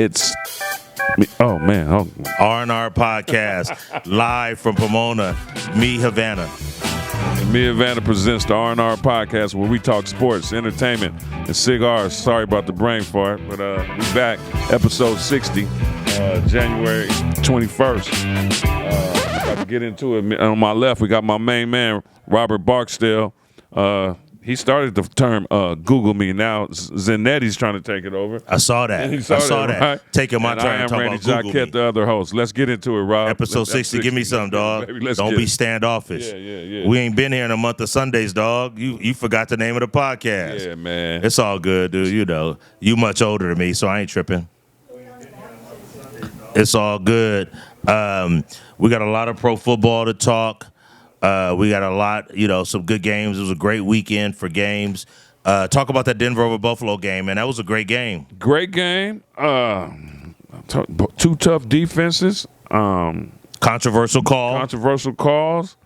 It's R&R Podcast, live from Pomona, Me Havana. Me Havana presents the R&R Podcast, where we talk sports, entertainment, and cigars. Sorry about the brain fart, but we back, episode 60, January 21st. About to get into it. On my left, we got my main man, Robert Barksdale. He started the term Google me. Now Zanetti's trying to take it over. I saw that. Right? Taking my turn. I am talking Randy about Google Jacquette, me. the other host. Let's get into it, Rob. Episode 60. Give me some, dog. Don't be standoffish. Yeah. We ain't been here in a month of Sundays, dog. You forgot the name of the podcast. Yeah, man. It's all good, dude. You know, you much older than me, so I ain't tripping. It's all good. We got a lot of pro football to talk. We got a lot, some good games. It was a great weekend for games. Talk about that Denver over Buffalo game, man. That was a great game. Great game. Two tough defenses. Controversial calls.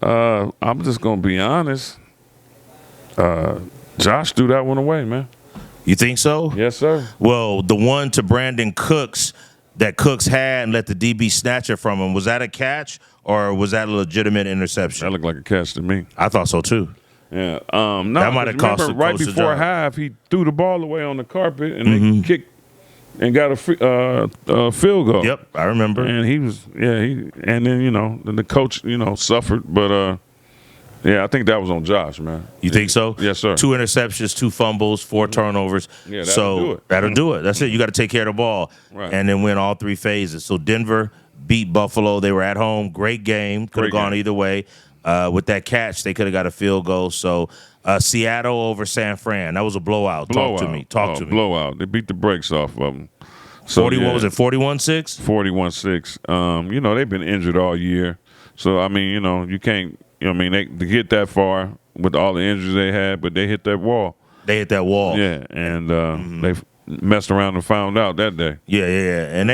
I'm just going to be honest. Josh threw that one away, man. You think so? Yes, sir. Well, the one to Brandon Cooks that Cooks had and let the DB snatch it from him, was that a catch or was that a legitimate interception? That looked like a catch to me. I thought so, too. Yeah. That might have cost the right coach before half, he threw the ball away on the carpet and they kicked and got a field goal. Yep, I remember. And and then the coach, suffered. But, I think that was on Josh, man. You think so? Yes, sir. 2 interceptions, 2 fumbles, 4 turnovers. Yeah, that'll do it. That'll do it. That's it. You got to take care of the ball and then win all 3 phases. So Denver beat Buffalo. They were at home. Great game. Could have gone either way. With that catch, they could have got a field goal. So Seattle over San Fran. That was a blowout. Talk to me. Blowout. They beat the brakes off of them. So, what was it, 41-6? 41-6. They've been injured all year. So, you can't, they get that far with all the injuries they had, but they hit that wall. Yeah, and they messed around and found out that day. Yeah. And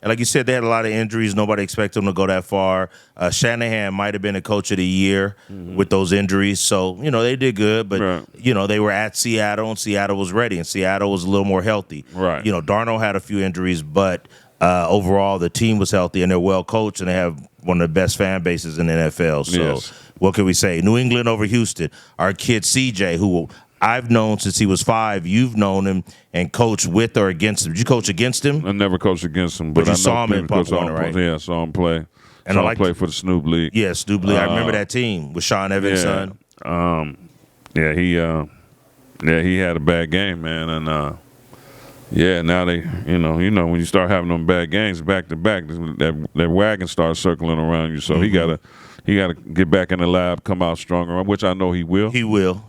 like you said, they had a lot of injuries. Nobody expected them to go that far. Shanahan might have been a coach of the year with those injuries. So, they did good. But, they were at Seattle, and Seattle was ready, and Seattle was a little more healthy. Right. Darnold had a few injuries, but overall the team was healthy, and they're well coached, and they have one of the best fan bases in the NFL. So What can we say? New England over Houston. Our kid CJ, who I've known since he was 5. You've known him and coached with or against him. Did you coach against him? I never coached against him, but you I saw him in Pop Warner, right? Yeah, I saw him play. And I play for the Snoop League. Yeah, Snoop League. I remember that team with Sean Evans' son. He had a bad game, man, and now they, when you start having them bad games back to back, that wagon starts circling around you. So he gotta get back in the lab, come out stronger, which I know he will. He will.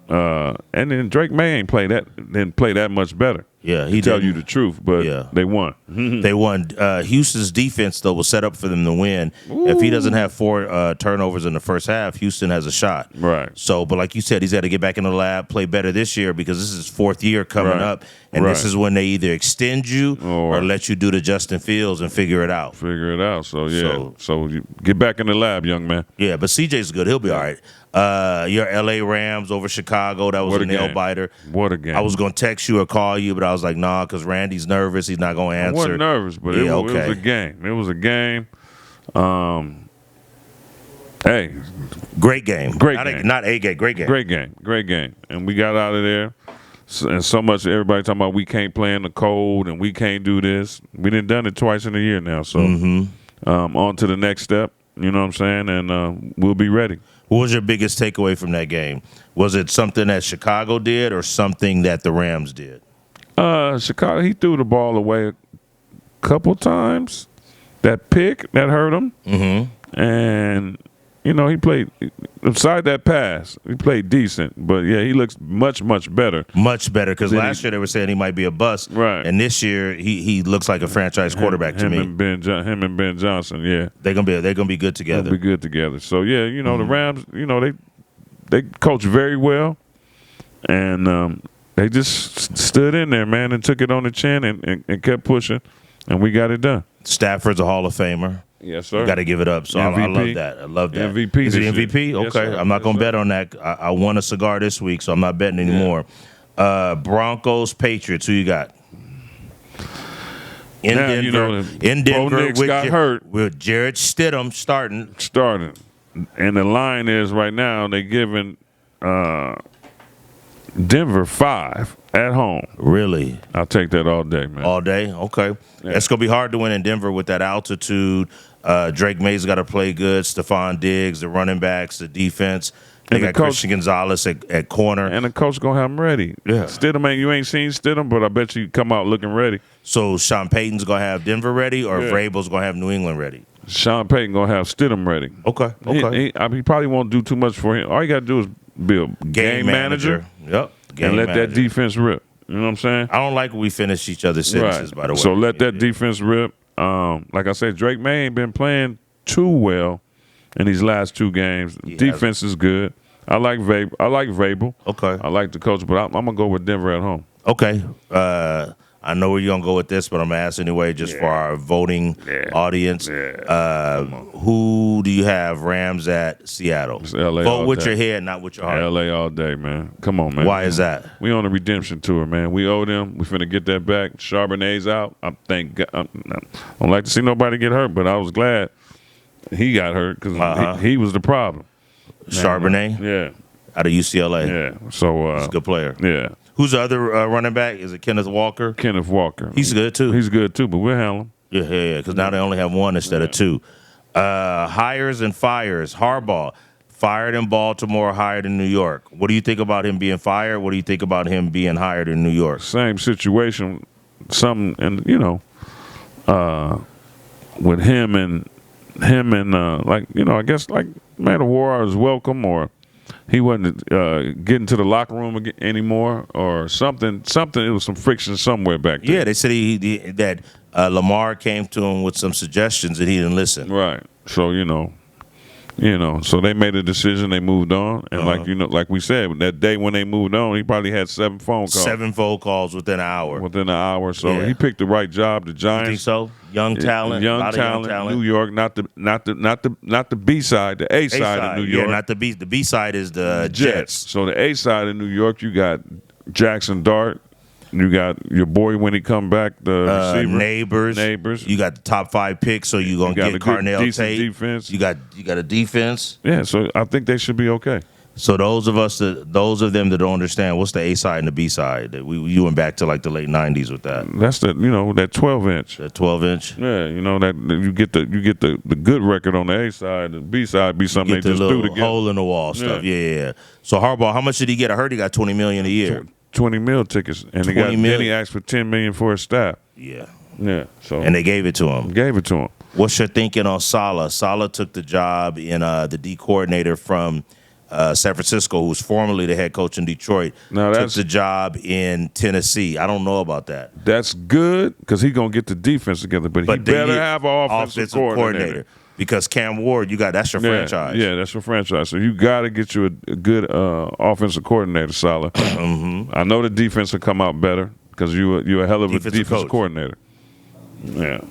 And then Drake May didn't play that much better. Yeah, he tell you the truth, but they won. They won. Houston's defense, though, was set up for them to win. Ooh. If he doesn't have 4 turnovers in the first half, Houston has a shot. Right. So, but like you said, he's got to get back in the lab, play better this year, because this is his 4th year coming up, and this is when they either extend you or let you do the Justin Fields and figure it out. So you get back in the lab, young man. Yeah, but CJ's good. He'll be all right. Your L.A. Rams over Chicago, that was a nail-biter. What a game. I was going to text you or call you, but I was like, nah, because Randy's nervous. He's not going to answer. I wasn't nervous, but it was a game. It was a game. Hey. Great game. Great game. Not a game. Great game. Great game. And we got out of there. And so much everybody talking about we can't play in the cold and we can't do this. We done it twice in a year now. So on to the next step. You know what I'm saying? And we'll be ready. What was your biggest takeaway from that game? Was it something that Chicago did or something that the Rams did? Chicago, he threw the ball away a couple times. That pick, that hurt him. Mm-hmm. And, he played, beside that pass, he played decent. But, he looks much, much better. Much better, because last year they were saying he might be a bust. Right. And this year he looks like a franchise quarterback to me. Him and Ben Johnson, yeah. They're gonna be good together. They'll be good together. So, the Rams, they coach very well. And they just stood in there, man, and took it on the chin and kept pushing. And we got it done. Stafford's a Hall of Famer. Yes, sir. Got to give it up. So I love that. MVP. Is he MVP? Okay. Yes, I'm not going to bet on that. I won a cigar this week, so I'm not betting anymore. Broncos, Patriots. Who you got? in Now, Denver. you know, in Denver, Bo Nix got hurt. with Jared Stidham starting. And the line is right now they're giving Denver 5 at home. Really? I'll take that all day, man. All day? Okay. Yeah. It's going to be hard to win in Denver with that altitude. Drake May's got to play good. Stephon Diggs, the running backs, the defense. They got Christian Gonzalez at corner. And the coach going to have them ready. Yeah. Stidham, you ain't seen Stidham, but I bet you come out looking ready. So Sean Payton's going to have Denver ready, or Vrabel's going to have New England ready? Sean Payton going to have Stidham ready. Okay. He probably won't do too much for him. All you got to do is be a game manager. Yep. And let that defense rip. You know what I'm saying? I don't like when we finish each other's sentences, by the way. So let that defense rip. Like I said, Drake May ain't been playing too well in these last 2 games. Defense is good. I like Vrabel. Okay. I like the coach, but I'm going to go with Denver at home. Okay. I know where you're going to go with this, but I'm going to ask anyway just for our voting audience. Who do you have Rams at Seattle? It's LA. Vote with your head, not with your heart. LA all day, man. Come on, man. Why is that? We on a redemption tour, man. We owe them. We finna get that back. Charbonnet's out. I don't like to see nobody get hurt, but I was glad he got hurt because he was the problem. Charbonnet? Yeah. Out of UCLA? Yeah. So he's a good player. Yeah. Who's the other running back? Is it Kenneth Walker? Kenneth Walker. He's good, too. He's good, too, but we'll handle him. Yeah, because now they only have 1 instead of 2. Hires and fires. Harbaugh, fired in Baltimore, hired in New York. What do you think about him being fired? What do you think about him being hired in New York? Same situation. And with him and I guess like Man of War is welcome, or he wasn't getting to the locker room anymore, or something. It was some friction somewhere back there. Yeah, they said that Lamar came to him with some suggestions and he didn't listen. Right. So so they made a decision. They moved on, and like we said, that day when they moved on, he probably had 7 phone calls. 7 phone calls within an hour. So he picked the right job. The Giants. You think so? Young talent. Young talent. New York, not the B side, the A side of New York. Yeah, not the B. The B side is the Jets. So the A side of New York, you got Jackson Dart. You got your boy when he come back, the receiver. Neighbors. You got the top 5 picks, so you're gonna get Carnell Tate. Defense. You got a defense. Yeah, so I think they should be okay. So those of them that don't understand, what's the A side and the B side? You went back to like the late '90s with that. That's that 12-inch. That 12-inch. Yeah, that you get the good record on the A side. The B side be something they just do together. Hole in the wall stuff. Yeah. So Harbaugh, how much did he get? I heard he got $20 million a year. 20 mil tickets, and then he asked for $10 million for his staff. Yeah. So and they gave it to him. What's your thinking on Saleh? Saleh took the job in the D coordinator from San Francisco, who's formerly the head coach in Detroit. Took the job in Tennessee. I don't know about that. That's good because he's gonna get the defense together, but he better have an offensive coordinator. Because Cam Ward, that's your franchise. Yeah, that's your franchise. So you got to get you a good offensive coordinator, Saleh. I know the defense will come out better because you're a hell of a defensive coordinator. Yeah.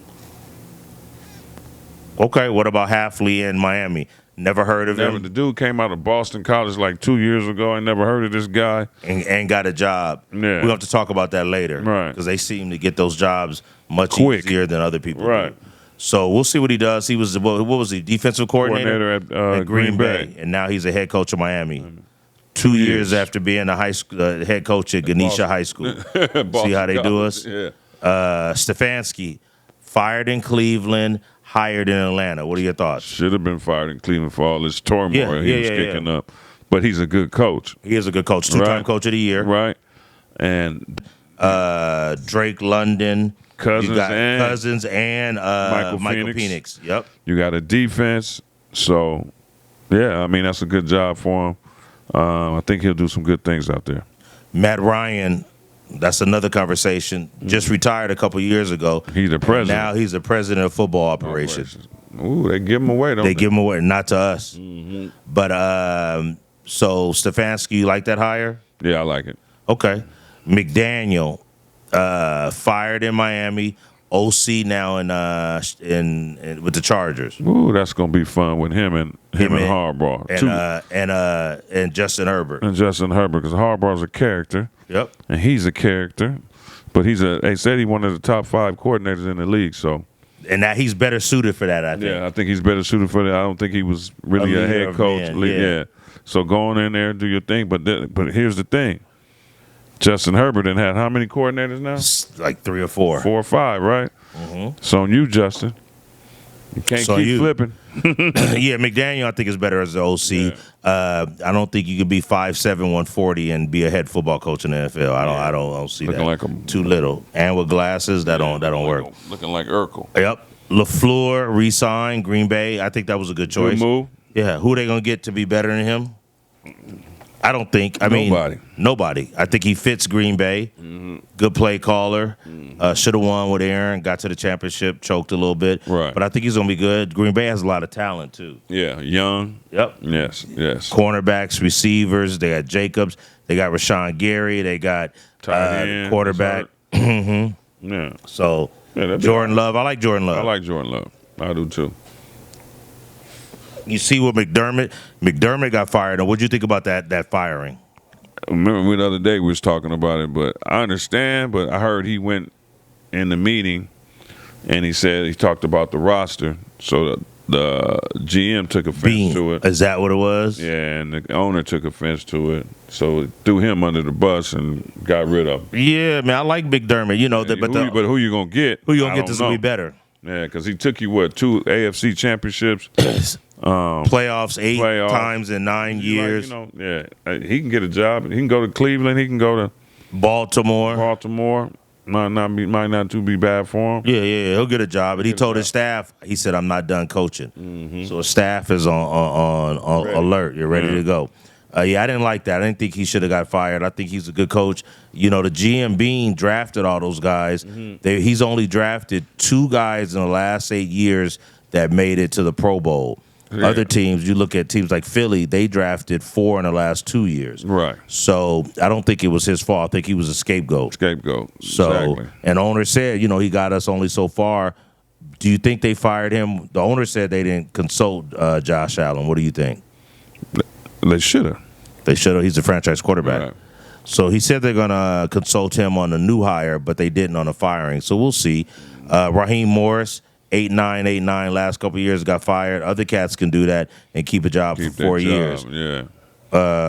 Okay, what about Hafley in Miami? Never heard of him. The dude came out of Boston College like 2 years ago. I never heard of this guy. And got a job. Yeah. We'll have to talk about that later. Right. Because they seem to get those jobs much easier than other people do. So we'll see what he does. He was what was he, defensive coordinator at Green Bay, and now he's a head coach of Miami. 2 years after being a high school head coach at Ganesha High School. See how they do us? Yeah. Stefanski, fired in Cleveland, hired in Atlanta. What are your thoughts? Should have been fired in Cleveland for all this turmoil he was kicking up. But he's a good coach. He is a good coach. 2-time coach of the year. Right. And Drake London. Cousins and Michael Penix. Yep. You got a defense. So, yeah, I mean, that's a good job for him. I think he'll do some good things out there. Matt Ryan, that's another conversation. Just retired a couple years ago. He's the president. Now he's the president of football operations. Ooh, they give him away, don't they? They give him away, not to us. Mm-hmm. But so Stefanski, you like that hire? Yeah, I like it. Okay. McDaniel, fired in Miami. OC now in with the Chargers. Ooh, that's gonna be fun with him and Harbaugh and Justin Herbert. And Justin Herbert, because Harbaugh's a character. Yep. And he's a character. But they said he's one of the top 5 coordinators in the league. So, and that he's better suited for that. I think. Yeah, I think he's better suited for that. I don't think he was really a head coach. Yeah. So go on in there and do your thing. But here's the thing. Justin Herbert had how many coordinators now? Like 3 or 4. 4 or 5, right? Mm-hmm. So on you, Justin. You can't keep flipping. Yeah, McDaniel, I think, is better as the OC. Yeah. I don't think you could be 5'7", 140 and be a head football coach in the NFL. I don't see looking that. Like too little, and with glasses, that don't work. Looking like Urkel. Yep. LaFleur re-signed Green Bay. I think that was a good choice. Good move. Yeah. Who are they gonna get to be better than him? I don't think. Nobody. I think he fits Green Bay. Mm-hmm. Good play caller. Mm-hmm. Should have won with Aaron. Got to the championship. Choked a little bit. Right. But I think he's going to be good. Green Bay has a lot of talent, too. Yeah. Young. Yep. Yes. Cornerbacks, receivers. They got Jacobs. They got Rashawn Gary. They got quarterback. Mm-hmm. Yeah. So, Jordan Love. I like Jordan Love. I do, too. You see what McDermott got fired. And what do you think about that firing? Remember the other day we was talking about it, but I understand, but I heard he went in the meeting and he said he talked about the roster. So the GM took offense to it. Is that what it was? Yeah, and the owner took offense to it. So it threw him under the bus and got rid of him. Yeah, man, I like McDermott. You know, but who you going to get? Who you going to get that's going to be better? Yeah, because he took you, 2 AFC championships? Playoffs 8 times in 9 years. He can get a job. He can go to Cleveland. He can go to Baltimore. Might not be bad for him. Yeah, he'll get a job. And he told his staff, he said, "I'm not done coaching." Mm-hmm. So his staff is on alert. You're ready to go. I didn't like that. I didn't think he should have got fired. I think he's a good coach. You know, the GM Bean drafted all those guys. Mm-hmm. He's only drafted 2 guys in the last 8 years that made it to the Pro Bowl. Yeah. Other teams, you look at teams like Philly, they drafted 4 in the last 2 years. Right. So I don't think it was his fault. I think he was a scapegoat. So, exactly. And the owner said, he got us only so far. Do you think they fired him? The owner said they didn't consult Josh Allen. What do you think? They should have. He's a franchise quarterback. Right. So he said they're going to consult him on a new hire, but they didn't on a firing. So we'll see. Raheem Morris, 8-9 last couple of years, got fired. Other cats can do that and keep a job for 4 years. Yeah.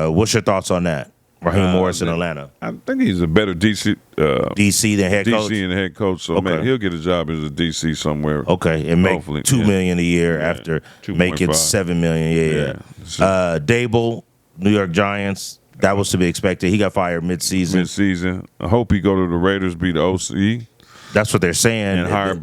What's your thoughts on that? Raheem Morris in Atlanta. I think he's a better DC than head coach. DC and head coach. So man, he'll get a job as a DC somewhere. Okay, and make $2 million a year after making $7 million. Yeah. Dable, New York Giants. That was to be expected. He got fired mid-season. I hope he go to the Raiders, be the OC. That's what they're saying. And hire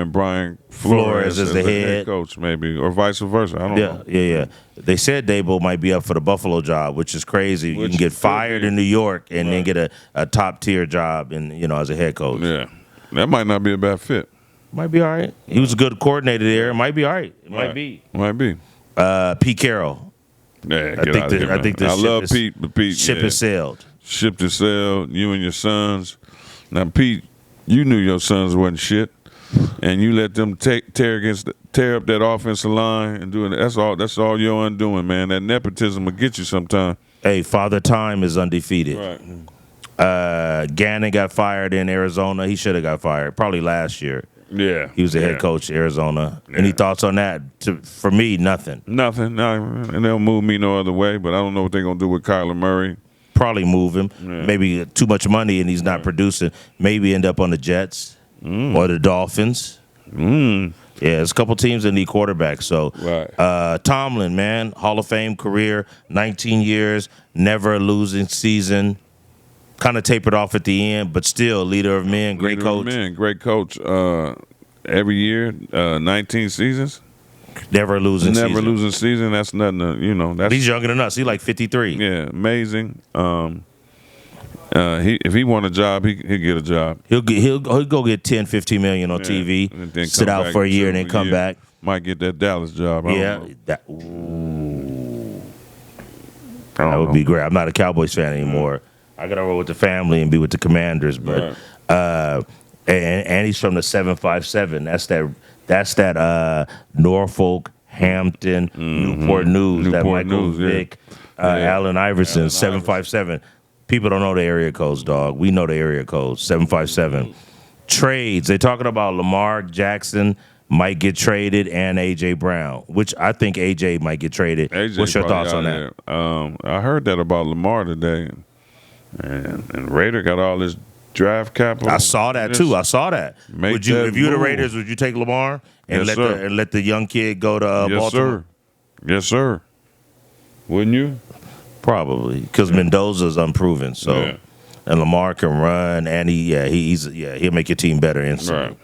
Brian Flores as the head coach, maybe, or vice versa. I don't know. Yeah. They said Dable might be up for the Buffalo job, which is crazy. You can get fired in New York and then get a top-tier job as a head coach. Yeah. That might not be a bad fit. Might be all right. He was a good coordinator there. It might be all right. Might be. Pete Carroll. Yeah, I love Pete, but Pete ship has sailed. Ship has sailed. You and your sons. Now, Pete, you knew your sons wasn't shit, and you let them tear up that offensive line and do it. That's all your undoing, man. That nepotism will get you sometime. Hey, Father Time is undefeated. Right. Gannon got fired in Arizona. He should have got fired probably last year. Yeah, he was the head coach of Arizona. Yeah. Any thoughts on that? For me, nothing. Nothing. And they'll move me no other way. But I don't know what they're gonna do with Kyler Murray. Probably move him. Yeah. Maybe too much money and he's not producing. Maybe end up on the Jets or the Dolphins. Yeah, there's a couple teams that need quarterbacks. So, Tomlin, man, Hall of Fame career, 19 years, never a losing season. Kind of tapered off at the end, but still leader of men, great coach. Great coach. Every year, 19 seasons. Never a losing season. That's nothing to, He's younger than us. He's like 53. Yeah, amazing. If he want a job, he'll get a job. He'll go get 10, 15 million on TV, and then sit out for a year, and then come back. Might get that Dallas job. That would be great. I'm not a Cowboys fan anymore. I gotta roll with the family and be with the Commanders, but and he's from the 757. That's that Norfolk, Hampton, Newport News. That Michael Vick, Allen Iverson, 757. People don't know the area codes, dog. We know the area codes. 757. Trades. They're talking about Lamar Jackson might get traded and A.J. Brown, which I think A.J. might get traded. What's your thoughts on that? I heard that about Lamar today. And Raider got all this draft capital. I saw that too. I saw that. If you the Raiders, would you take Lamar and let the young kid go to Baltimore? Yes, sir. Wouldn't you? Probably, because Mendoza's unproven. So, and Lamar can run, and he'll make your team better instantly. Right.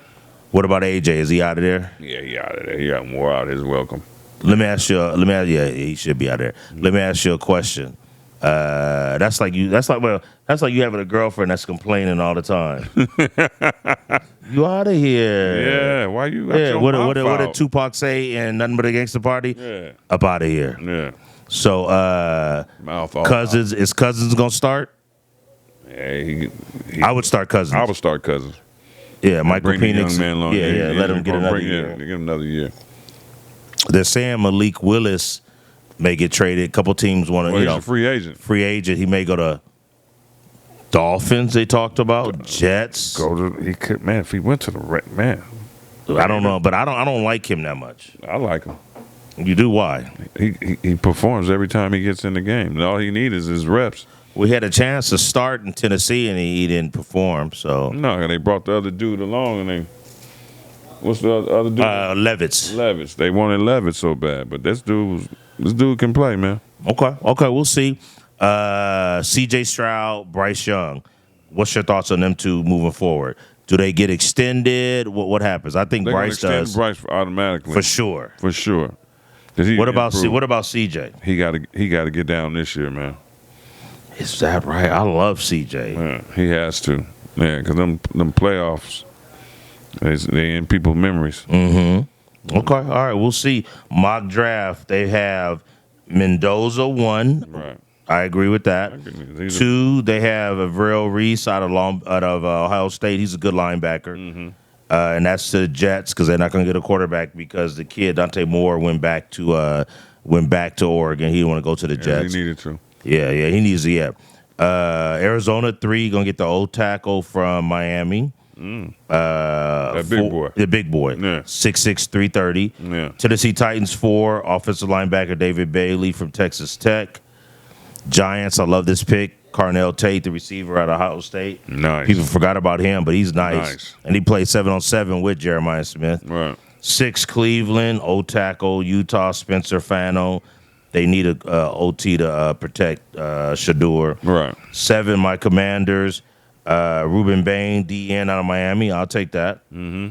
What about AJ? Is he out of there? Yeah, he out of there. He got more out of his welcome. Let me ask you. Yeah, he should be out there. Let me ask you a question. That's like you having a girlfriend that's complaining all the time. You out of here. Yeah, why you? What did Tupac say in Nothing But a Gangsta Party? Yeah, up out of here. Yeah. So, Cousins, is Cousins gonna start? Yeah, I would start Cousins. I would start Cousins. Yeah, Michael Penix. Young man long. Yeah, let him get another year. Give him another year. They're saying Malik Willis may get traded. A couple teams want to, he's a free agent. Free agent. He may go to Dolphins. They talked about Jets. If he went to the man. I don't know, but I don't like him that much. I like him. You do? Why? He performs every time he gets in the game. And all he needs is his reps. We had a chance to start in Tennessee, and he didn't perform. So no, they brought the other dude along, and what's the other dude? Levitz. They wanted Levitz so bad, but this dude can play, man. Okay, we'll see. C.J. Stroud, Bryce Young. What's your thoughts on them two moving forward? Do they get extended? What happens? I think Bryce does. Bryce automatically for sure. What about CJ? He got to get down this year, man. Is that right? I love CJ. Yeah, he has to. Yeah, because them playoffs, they in people's memories. Mm-hmm. Okay, all right. We'll see. Mock draft. They have Mendoza 1. Right. I agree with that. 2, they have Avril Reese out of Ohio State. He's a good linebacker. Mm-hmm. And that's the Jets because they're not going to get a quarterback because the kid Dante Moore went back to Oregon. He didn't want to go to the Jets. He needed to. Yeah, he needs to. Yeah. Arizona 3 going to get the old tackle from Miami. That big boy. The big boy. Yeah. 6'6", 330. Yeah. Tennessee Titans 4, offensive linebacker David Bailey from Texas Tech. Giants, I love this pick. Carnell Tate, the receiver out of Ohio State. Nice. People forgot about him, but he's nice. And he played 7-on-7 with Jeremiah Smith. Right. 6, Cleveland, old tackle, Utah, Spencer Fano. They need a OT to protect Shador. Right. 7, my Commanders, Ruben Bain, DN out of Miami. I'll take that. Mm-hmm.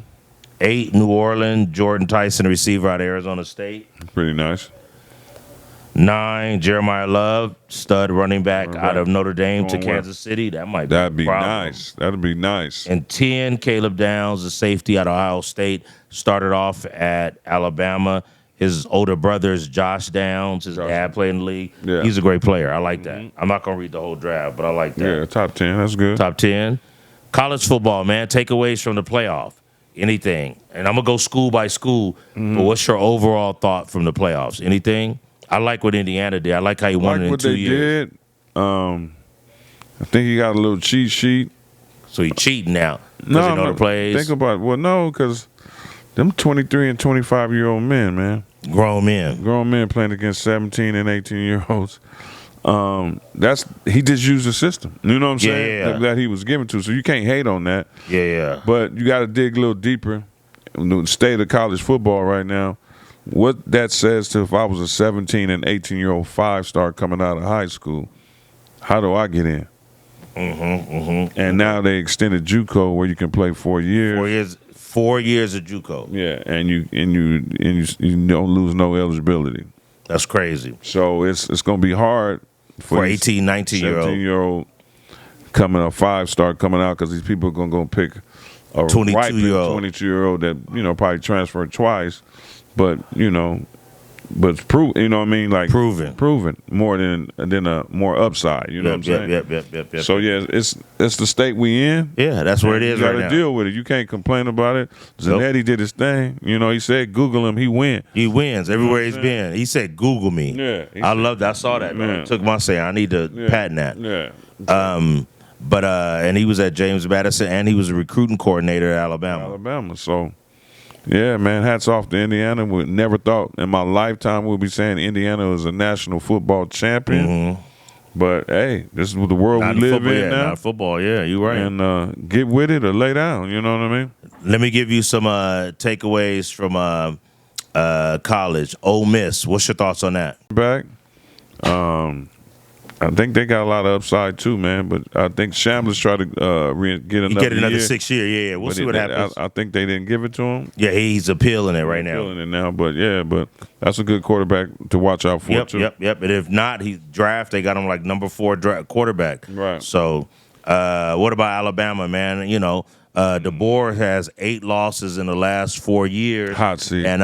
8, New Orleans, Jordan Tyson, the receiver out of Arizona State. Pretty nice. 9, Jeremiah Love, stud running back out of Notre Dame to Kansas City. That'd be nice. That'd be nice. And 10, Caleb Downs, the safety out of Ohio State, started off at Alabama. His older brother is Josh Downs. His dad played in the league. Yeah. He's a great player. I like that. I'm not going to read the whole draft, but I like that. Yeah, top 10. That's good. Top 10. College football, man. Takeaways from the playoff. Anything. And I'm going to go school by school, but what's your overall thought from the playoffs? Anything? I like what Indiana did. I like how he won it in 2 years. I think he got a little cheat sheet. So he cheating now because he know the plays? Think about it. Well, no, because them 23 and 25-year-old men, man. Grown men playing against 17 and 18-year-olds. He just used the system. You know what I'm saying? That he was given to. So you can't hate on that. Yeah. But you got to dig a little deeper. The state of college football right now. What that says to if I was a 17 and 18-year-old 5-star coming out of high school, how do I get in? And now they extended JUCO where you can play 4 years. 4 years of JUCO. Yeah, and you don't lose no eligibility. That's crazy. So it's going to be hard for 18, 19-year-old 17-year-old coming a 5-star coming out because these people are going to go pick a 22-year-old that probably transferred twice. But, but you know what I mean, like proven more than a more upside. You know what I'm saying? Yep. So yeah, it's the state we in. Yeah, that's where it is right now. You got to deal with it. You can't complain about it. Zanetti did his thing. You know, he said Google him, he win. He wins everywhere he's been. He said Google me. Yeah, I loved that. I saw that. Man. Took my say. I need to patent that. Yeah. But and he was at James Madison, and he was a recruiting coordinator at Alabama. So. Yeah, man, hats off to Indiana. We never thought in my lifetime we'd be saying Indiana was a national football champion. Mm-hmm. But, hey, this is the world we live in now. Not football, yeah, you're right. And get with it or lay down, you know what I mean? Let me give you some takeaways from college. Ole Miss, what's your thoughts on that? Back. I think they got a lot of upside too, man. But I think Shamblers tried to get another 6 year. Yeah, we'll see what happens. I think they didn't give it to him. Yeah, he's appealing it right now. Appealing it now, but that's a good quarterback to watch out for too. Yep. And if not, he they got him like number 4 quarterback. Right. So, what about Alabama, man? You know, DeBoer has 8 losses in the last 4 years. Hot seat. And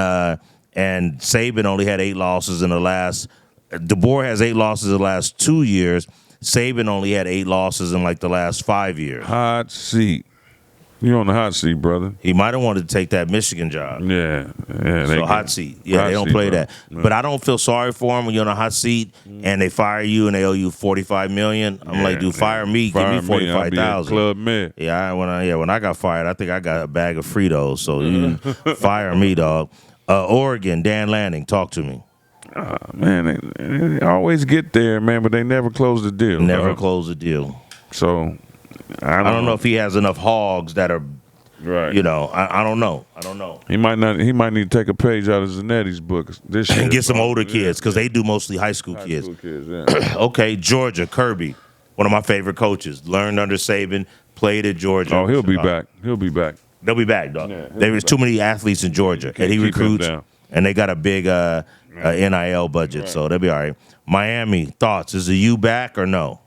Saban only had 8 losses in the last. DeBoer has 8 losses in the last 2 years. Saban only had 8 losses in like the last 5 years. Hot seat. You're on the hot seat, brother. He might have wanted to take that Michigan job. Yeah. So hot seat. Yeah, they don't play that. No. But I don't feel sorry for him when you're on a hot seat and they fire you and they owe you $45 million. I'm like, dude, fire me. Give me $45,000. Club Med. Yeah, when I got fired, I think I got a bag of Fritos. So you fire me, dog. Oregon, Dan Lanning, talk to me. Man, they always get there, man, but they never close the deal. Never close the deal. So I don't know if he has enough hogs that are right. You know, I don't know. He might not. He might need to take a page out of Zanetti's book this year and get some older kids because they do mostly high school kids. Okay, Georgia, Kirby, one of my favorite coaches. Learned under Saban, played at Georgia. Oh, he'll be back. They'll be back, dog. Yeah, there's too many athletes in Georgia, and he recruits, and they got a big NIL budget, so they'll be all right. Miami, thoughts? Is the U back or no?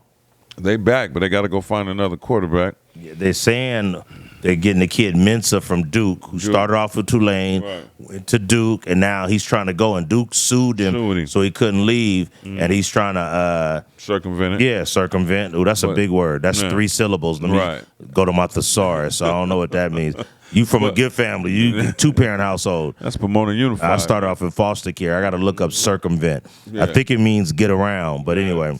They back, but they got to go find another quarterback. Yeah, they're saying they're getting the kid Mensah from Duke, who started off with Tulane, went to Duke, and now he's trying to go, and Duke sued him. So he couldn't leave, and he's trying to circumvent it. Yeah, circumvent. Oh, that's a big word. That's 3 syllables. Let me go to my thesaurus. I don't know what that means. You from a good family. You 2-parent household. That's Pomona Unified. I started off in foster care. I got to look up circumvent. Yeah. I think it means get around. But anyway.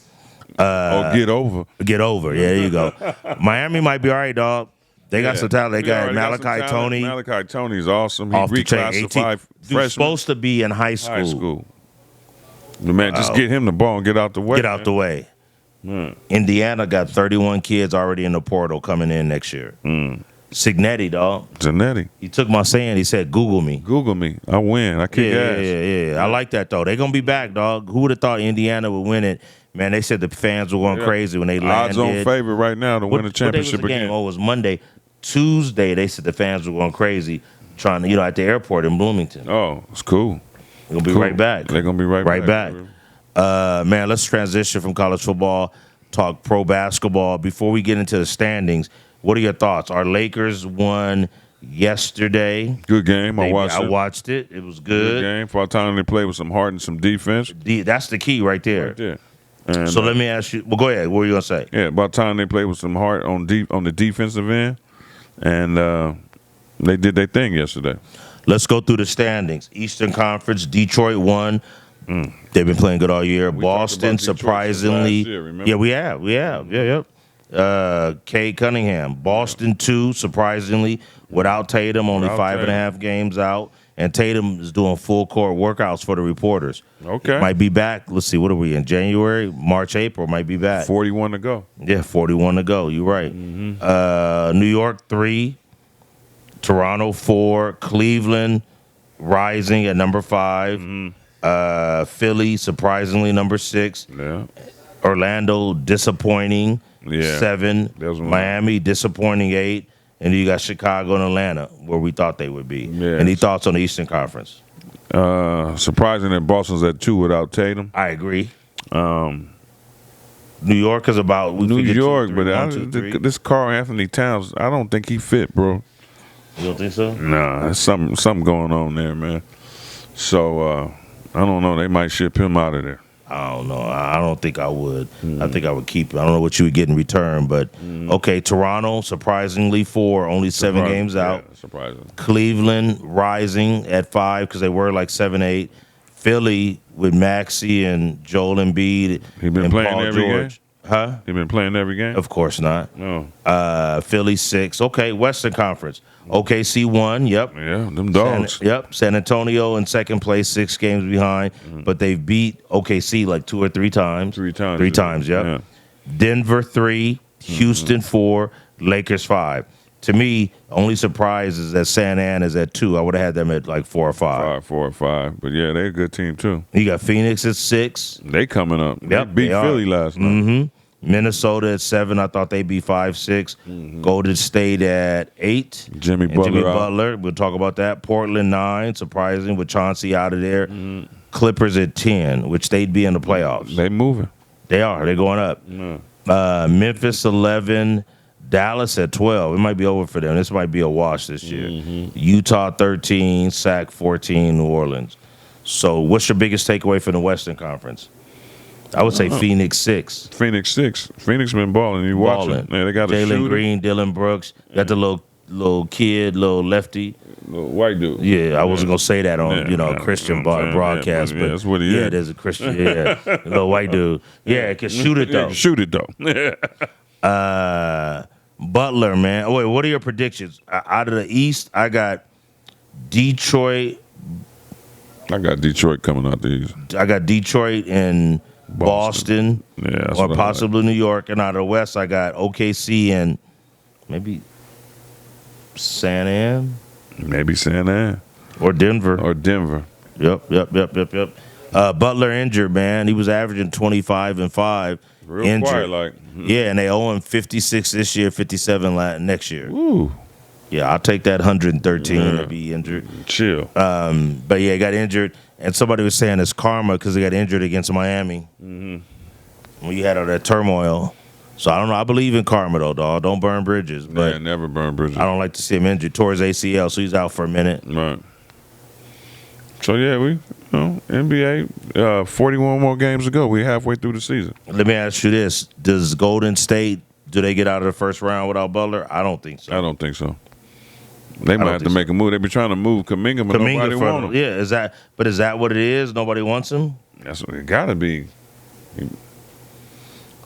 Get over. Get over. Yeah, there you go. Miami might be all right, dog. They got some talent. They got Malachi Tony. Malachi Tony's awesome. He reclassified freshman. He's supposed to be in high school. Man, just get him the ball and get out the way. Get out the way. Indiana got 31 kids already in the portal coming in next year. Cignetti, dog. Zanetti. He took my saying. He said, Google me. Google me. I win. I kick ass. Yeah. I like that, though. They're going to be back, dog. Who would have thought Indiana would win it? Man, they said the fans were going crazy when they landed. Odds-on favorite right now to win the championship again. Game? Oh, it was Monday. Tuesday, they said the fans were going crazy trying to, at the airport in Bloomington. Oh, it's cool. They're going to be right back. They're going to be right back. Man, let's transition from college football, talk pro basketball. Before we get into the standings, what are your thoughts? Our Lakers won yesterday. Good game. I watched it. It was good. Good game. For our time they played with some heart and some defense. That's the key right there. And, so let me ask you. Well, go ahead. What were you gonna say? Yeah, about time they played with some heart on the defensive end, and they did their thing yesterday. Let's go through the standings. Eastern Conference. Detroit won. They've been playing good all year. Boston, surprisingly. Year, we have. Cade Cunningham. Boston 2, surprisingly, without Tatum, only 5.5 games out. And Tatum is doing full court workouts for the reporters. Okay. Might be back. Let's see, what are we in? January, March, April, might be back. 41 to go. Yeah, 41 to go. You're right. New York 3, Toronto 4, Cleveland rising at number 5. Philly, surprisingly, number 6. Yeah. Orlando, disappointing, 7. Miami, disappointing, 8. And you got Chicago and Atlanta, where we thought they would be. Yes. Any thoughts on the Eastern Conference? Surprising that Boston's at 2 without Tatum. I agree. New York is about New York, but this Karl Anthony Towns, I don't think he fit, bro. You don't think so? Nah, there's something going on there, man. So I don't know. They might ship him out of there. I don't know. I don't think I would. I think I would keep him. I don't know what you would get in return, but okay. Toronto, surprisingly 4, only 7 games out. Yeah, surprising. Cleveland rising at 5 because they were like 7-8. Philly with Maxey and Joel Embiid. He been and playing Paul every George. game? Huh? He been playing every game? Of course not. No. Philly 6. Okay, Western Conference. OKC 1. Yep. Yeah, them dogs. San Antonio in second place, 6 games behind, but they've beat OKC like 2 or 3 times. 3 times. 3 times, yep. Yeah. Denver 3, Houston 4, Lakers 5. To me, only surprise is that San An is at 2. I would have had them at like 4 or 5. 4 or 5. But yeah, they're a good team too. You got Phoenix at 6. They coming up. Yep, they beat they are. Philly last night. Mm-hmm. Minnesota at 7. I thought they'd be 5-6. Golden State at 8. Jimmy And Butler. Jimmy out. Butler. We'll talk about that. Portland 9, surprising with Chauncey out of there. Clippers at 10, which they'd be in the playoffs. They moving. They are. They're going up. Yeah. Memphis 11. Dallas at 12. It might be over for them. This might be a wash this year. Utah 13. Sac 14. New Orleans. So what's your biggest takeaway from the Western Conference? I would say Phoenix 6. Phoenix 6. Phoenix been balling. You watching? Yeah, they got a Jalen shooter. Green, Dylan Brooks. Got the little kid, little lefty. Little white dude. Yeah, I wasn't gonna say that on Christian Yeah, broadcast, but that's what he is. there's a Christian, little white dude. Yeah, can shoot it though. Shoot it though. Butler, man. Oh, wait, what are your predictions? Out of the East, I got Detroit. I got Detroit coming out the East. I got Detroit and Boston, Yeah, that's or what I possibly New York. And out of the West, I got OKC and maybe San An like. Maybe San An or Denver. or Denver. Yep. Butler injured, man. He was averaging 25 and 5. Real injured. quiet, like. Yeah, and they owe him 56 this year, 57 next year. Ooh, Yeah, I'll take that 113 to be injured. chill. But yeah, he got injured, and somebody was saying it's karma because he got injured against Miami. When you had all that turmoil. So I don't know. I believe in karma though, dog. Don't burn bridges. But Yeah, never burn bridges. I don't like to see him injured. Tore his ACL, so he's out for a minute. Right. So yeah, we NBA 41 more games to go. We halfway through the season. Let me ask you this: does Golden State, do they get out of the first round without Butler? I don't think so. I don't think so. They might don't have to think make a move. They be trying to move Kuminga, but nobody want him. Yeah, is that what it is? Nobody wants him? That's what it gotta be.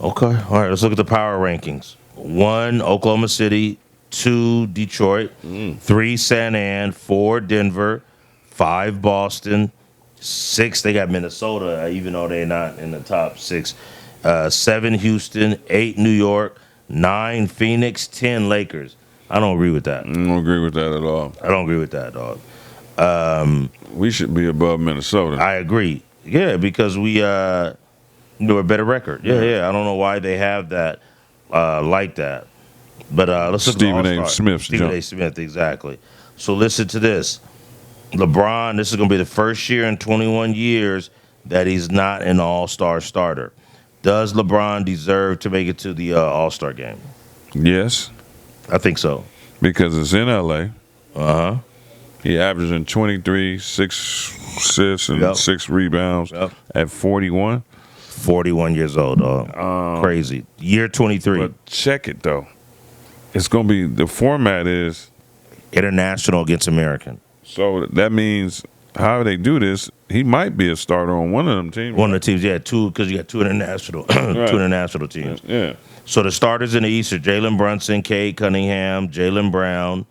Okay. All right, let's look at the power rankings. 1, Oklahoma City. 2, Detroit. 3, San An. 4, Denver. 5, Boston. 6, they got Minnesota, even though they're not in the top 6. 7, Houston. 8, New York. 9, Phoenix. 10, Lakers. I don't agree with that. I don't agree with that at all. I don't agree with that, dog. We should be above Minnesota. I agree. Yeah, because we a better record. Yeah. I don't know why they have that like that. But let's look Stephen at A. All-Star. Smith's Stephen jump. A. Smith, exactly. So listen to this. LeBron, this is going to be the first year in 21 years that he's not an All-Star starter. Does LeBron deserve to make it to the All-Star game? Yes, I think so. because it's in L.A. Uh-huh. He averaging 23, 6 assists, and Yep. 6 rebounds Yep. at 41. 41 years old, dog. Crazy. Year 23. But check it, though. It's going to be, the format is, International against American. so that means how they do this, he might be a starter on one of them teams. One of the teams, because you got two international teams. Yeah. So the starters in the East are Jalen Brunson, Cade Cunningham, Jaylen Brown,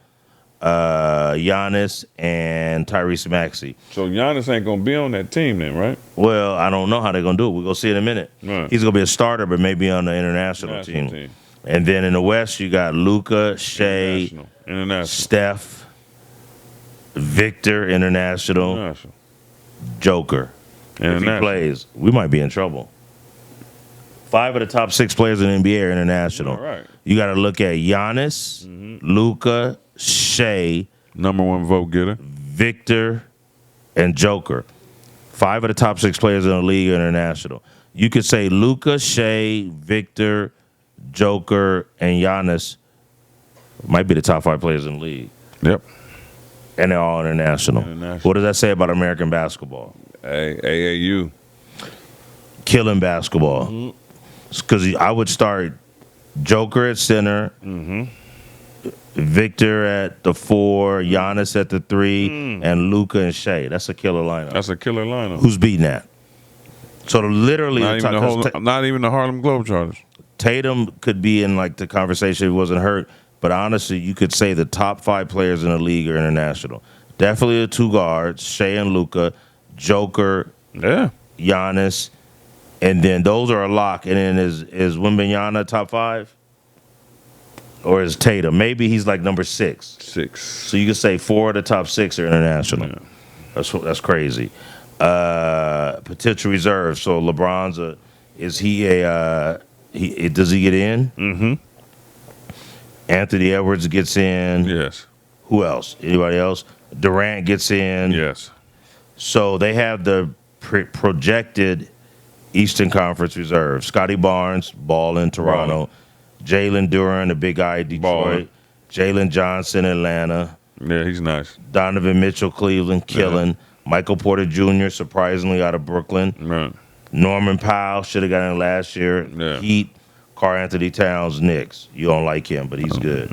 Giannis, and Tyrese Maxey. So Giannis ain't going to be on that team then, right? Well, I don't know how they're going to do it. We're going to see in a minute. Right. He's going to be a starter, but maybe on the international team. And then in the West, you got Luka, Shea, International. Steph, Victor, international, Joker. If he International. plays, we might be in trouble. 5 of the top 6 players in the NBA are international. All right. You got to look at Giannis, Luka, Shea, Number 1 vote getter. Victor, and Joker. 5 of the top 6 players in the league are international. You could say Luka, Shea, Victor, Joker, and Giannis might be the top 5 players in the league. Yep. And they're all international. What does that say about American basketball? AAU. Killing basketball. Because I would start Joker at center, Victor at the 4, Giannis at the 3, and Luka and Shea. That's a killer lineup. That's a killer lineup. Who's beating that? So literally, not even the Harlem Globetrotters. Tatum could be in like the conversation if he wasn't hurt, but honestly, you could say the top 5 players in the league are international. Definitely the 2 guards, Shea and Luka, Joker, Giannis, and then those are a lock. And then is Wembanyama top 5? Or is Tatum? Maybe he's like number 6. 6. So you could say 4 of the top 6 are international. Yeah. That's crazy. Potential reserve. So LeBron's does he get in? Mm-hmm. Anthony Edwards gets in. Yes. Who else? Anybody else? Durant gets in. Yes. So they have the projected Eastern Conference reserve. Scotty Barnes, ball in Toronto. Jalen Duren, the big guy, Detroit. Jalen Johnson, Atlanta. Yeah, he's nice. Donovan Mitchell, Cleveland, killing. Michael Porter Jr., surprisingly, out of Brooklyn. Right. Norman Powell, should have gotten it last year. Yeah. Heat. Karl Anthony Towns, Knicks. You don't like him, but he's good.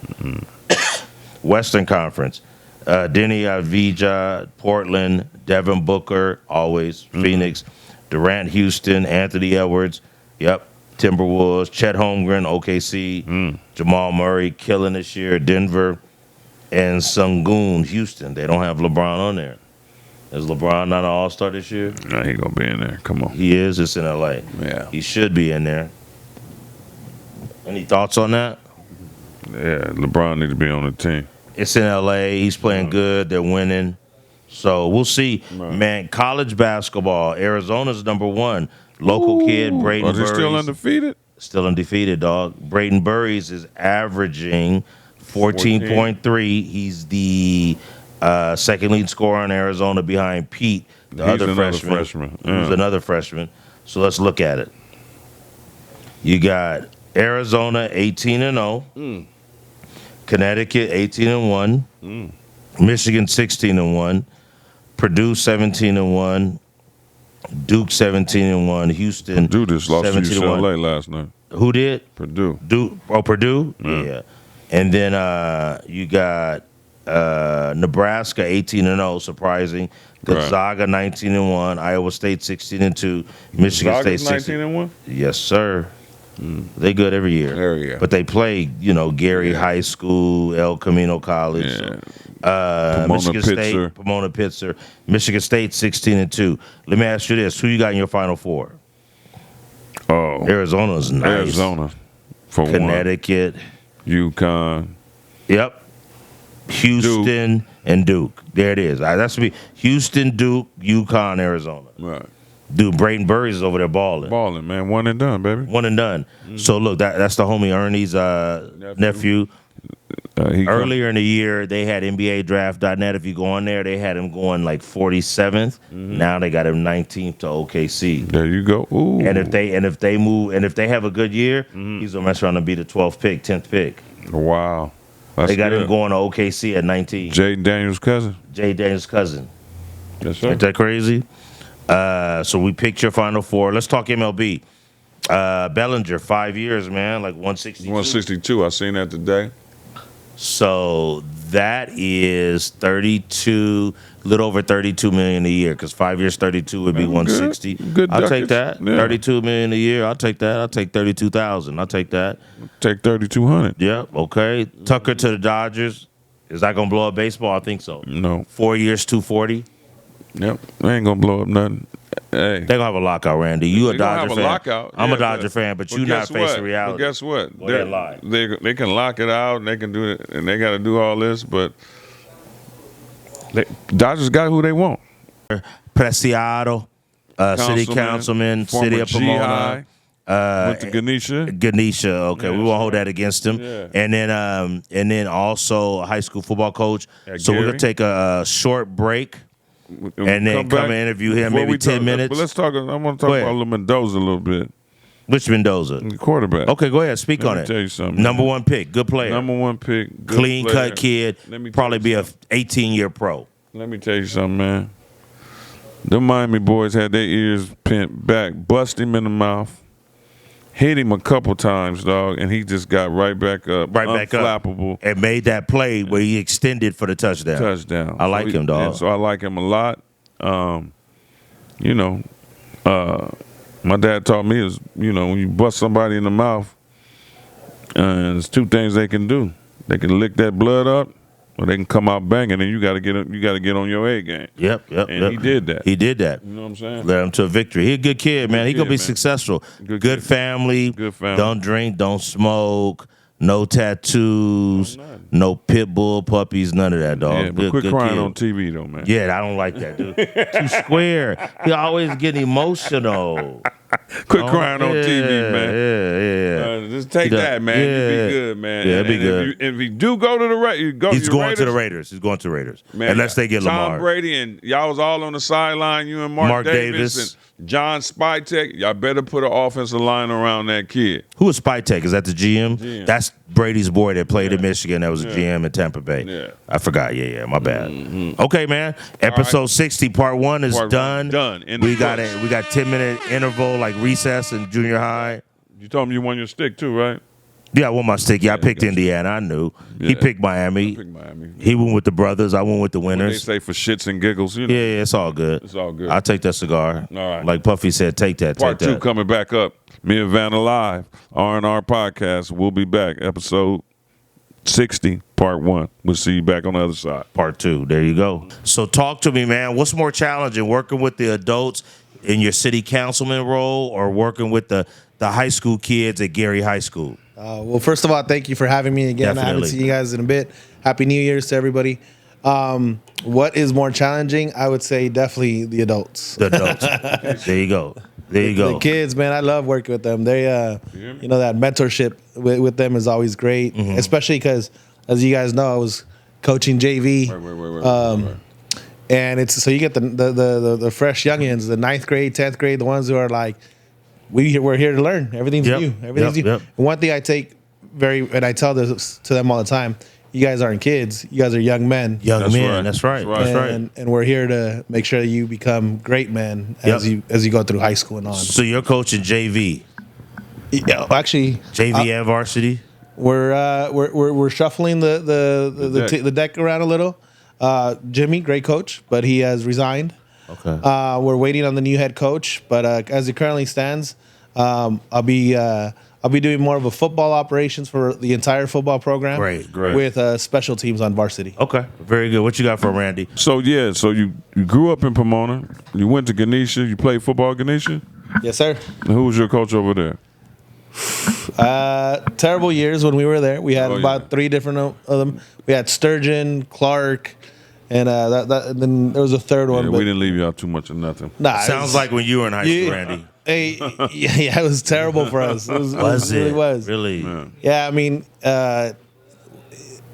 Western Conference. Denny Avdija, Portland. Devin Booker, always. Phoenix. Durant, Houston. Anthony Edwards. Yep. Timberwolves, Chet Holmgren, OKC, Jamal Murray killing this year, Denver, and Sengun, Houston. They don't have LeBron on there. Is LeBron not an all-star this year? No, he gonna be in there. Come on. He is. It's in LA. Yeah. He should be in there. Any thoughts on that? Yeah, LeBron needs to be on the team. It's in LA. He's playing good. They're winning. So we'll see. Right. Man, college basketball, Arizona's number 1. Local kid, Braden Burries. Is he still undefeated? Still undefeated, dog. Braden Burries is averaging 14.3. He's the second lead scorer in Arizona behind Pete, the other freshman. Who's another freshman. So let's look at it. You got Arizona 18-0, Connecticut 18-1, Michigan 16-1, Purdue 17-1. Duke 17-1, Houston. Purdue just lost to UCLA last night. Who did? Purdue. Purdue? Yeah. And then you got Nebraska 18-0, surprising. Gonzaga 19-1, Iowa State 16-2, Michigan State 19-1. Yes, sir. They good every year. But they play, Gary High School, El Camino College. Yeah. Michigan State, Pomona Pitzer. Michigan State 16-2. Let me ask you this: who you got in your Final Four? Oh, Arizona's nice. Arizona for Connecticut, UConn. Yep. Houston Duke. And Duke. There it is. That's me. Houston, Duke, UConn, Arizona. Right. Dude, Braden Burries is over there balling. Balling, man. One and done, baby. One and done. So look, that's the homie Ernie's nephew. Earlier in the year, they had NBADraft.net. If you go on there, they had him going like 47th. Now they got him 19th to OKC. There you go. Ooh. And if they have a good year, he's gonna mess around and be the 12th pick, 10th pick. Wow. That's they got good. him going to OKC at 19. Jaden Daniels' cousin. Jaden Daniels' cousin. Yes, sir. Ain't that crazy? So we picked your Final Four. Let's talk MLB. Bellinger, 5 years, man, like 162. 162. I seen that today. So that is 32, little over 32 million a year. Because 5 years, 32 would be 160. Good I'll take that. Yeah. 32 million a year. I'll take that. I'll take 32,000. I'll take that. Take 3,200. Yeah. Okay. Tucker to the Dodgers. Is that gonna blow up baseball? I think so. No. 4 years, 240. Yep. They ain't gonna blow up nothing. Hey. They're gonna have a lockout, Randy. You a Dodger fan? Lockout. I'm a Dodger fan, but you not facing reality. But guess what? Lie. They can lock it out, and they can do it, and they got to do all this. But Dodgers got who they want. Preciado, city councilman, city of Pomona. Went to Ganesha. Okay, we won't hold that against him. Yeah. And then also a high school football coach. So we're gonna take a short break. And then come and interview him maybe 10 minutes. But let's talk. I want to talk about Mendoza a little bit. Which Mendoza? The quarterback. Okay, go ahead. Speak on it. Let me tell you something. Number one pick. Good player. Number one pick. Good Clean player. cut kid. Probably be a 18-year pro. Let me tell you something, man. The Miami boys had their ears pinned back, bust him in the mouth, hit him a couple times, dog, and he just got right back up, unflappable, and made that play where he extended for the touchdown. I like him, dog. So I like him a lot. My dad taught me is, when you bust somebody in the mouth, there's two things they can do. They can lick that blood up, or they can come out banging, and you got to get on your A game. Yep. He did that. He did that. You know what I'm saying? Led him to a victory. He a good kid, man. He gonna be successful. Good family. Don't drink. Don't smoke. No tattoos. No pit bull puppies. None of that, dog. Yeah, but quit crying on TV, though, man. Yeah, I don't like that, dude. Too square. He always getting emotional. Quit crying on TV, man. Yeah. Just take that, man. You be good, man. Yeah, be good. If you do go to the Raiders, he's going to the Raiders. He's going to the Raiders. Man, unless they get Lamar. Tom Brady and y'all was all on the sideline. You and Mark Davis and John Spytek. Y'all better put an offensive line around that kid. Who is Spytek? Is that the GM? That's Brady's boy that played in Michigan. That was a GM in Tampa Bay. Yeah. I forgot. Yeah. My bad. Mm-hmm. Okay, man. Episode 60, part 1 is done. Done. We got 10-minute interval like recess in junior high. You told me you won your stick too, right? Yeah, I won my stick. Yeah, I picked Indiana. I knew. Yeah. He picked Miami. I picked Miami. He went with the brothers. I went with the winners. They say for shits and giggles. Yeah, it's all good. It's all good. I'll take that cigar. All right. Like Puffy said, take that. Part 2 coming back up. Me and Vanna live. R&R podcast. We'll be back. Episode 60, part 1. We'll see you back on the other side. Part 2. There you go. So talk to me, man. What's more challenging, working with the adults in your city councilman role or working with the high school kids at Gary High School? Well, first of all, thank you for having me again. Definitely. I haven't seen you guys in a bit. Happy New Year's to everybody. What is more challenging? I would say definitely the adults. The adults. There you go. The kids, man, I love working with them. They, that mentorship with them is always great, especially because, as you guys know, I was coaching JV. Right. And it's so you get the fresh youngins, the 9th grade, 10th grade, the ones who are like, we're here to learn. Everything's new. Everything's new. And one thing I take and I tell this to them all the time, you guys aren't kids. You guys are young men. That's right. And we're here to make sure that you become great men as you go through high school and on. So you're coaching JV? Yeah, actually, JV and varsity. We're shuffling the deck around a little. Jimmy, great coach, but he has resigned. Okay. We're waiting on the new head coach, but as it currently stands, I'll be doing more of a football operations for the entire football program. Great. With special teams on varsity. Okay, very good. What you got for Randy? So you grew up in Pomona. You went to Ganesha. You played football at Ganesha? Yes, sir. And who was your coach over there? Terrible years when we were there. We had about 3 different of them. We had Sturgeon, Clark, and and then there was a third one. We didn't leave you out too much of nothing. Nah, sounds like when you were in high school, Randy. Yeah, it was terrible for us. It really was. Really? Yeah, I mean,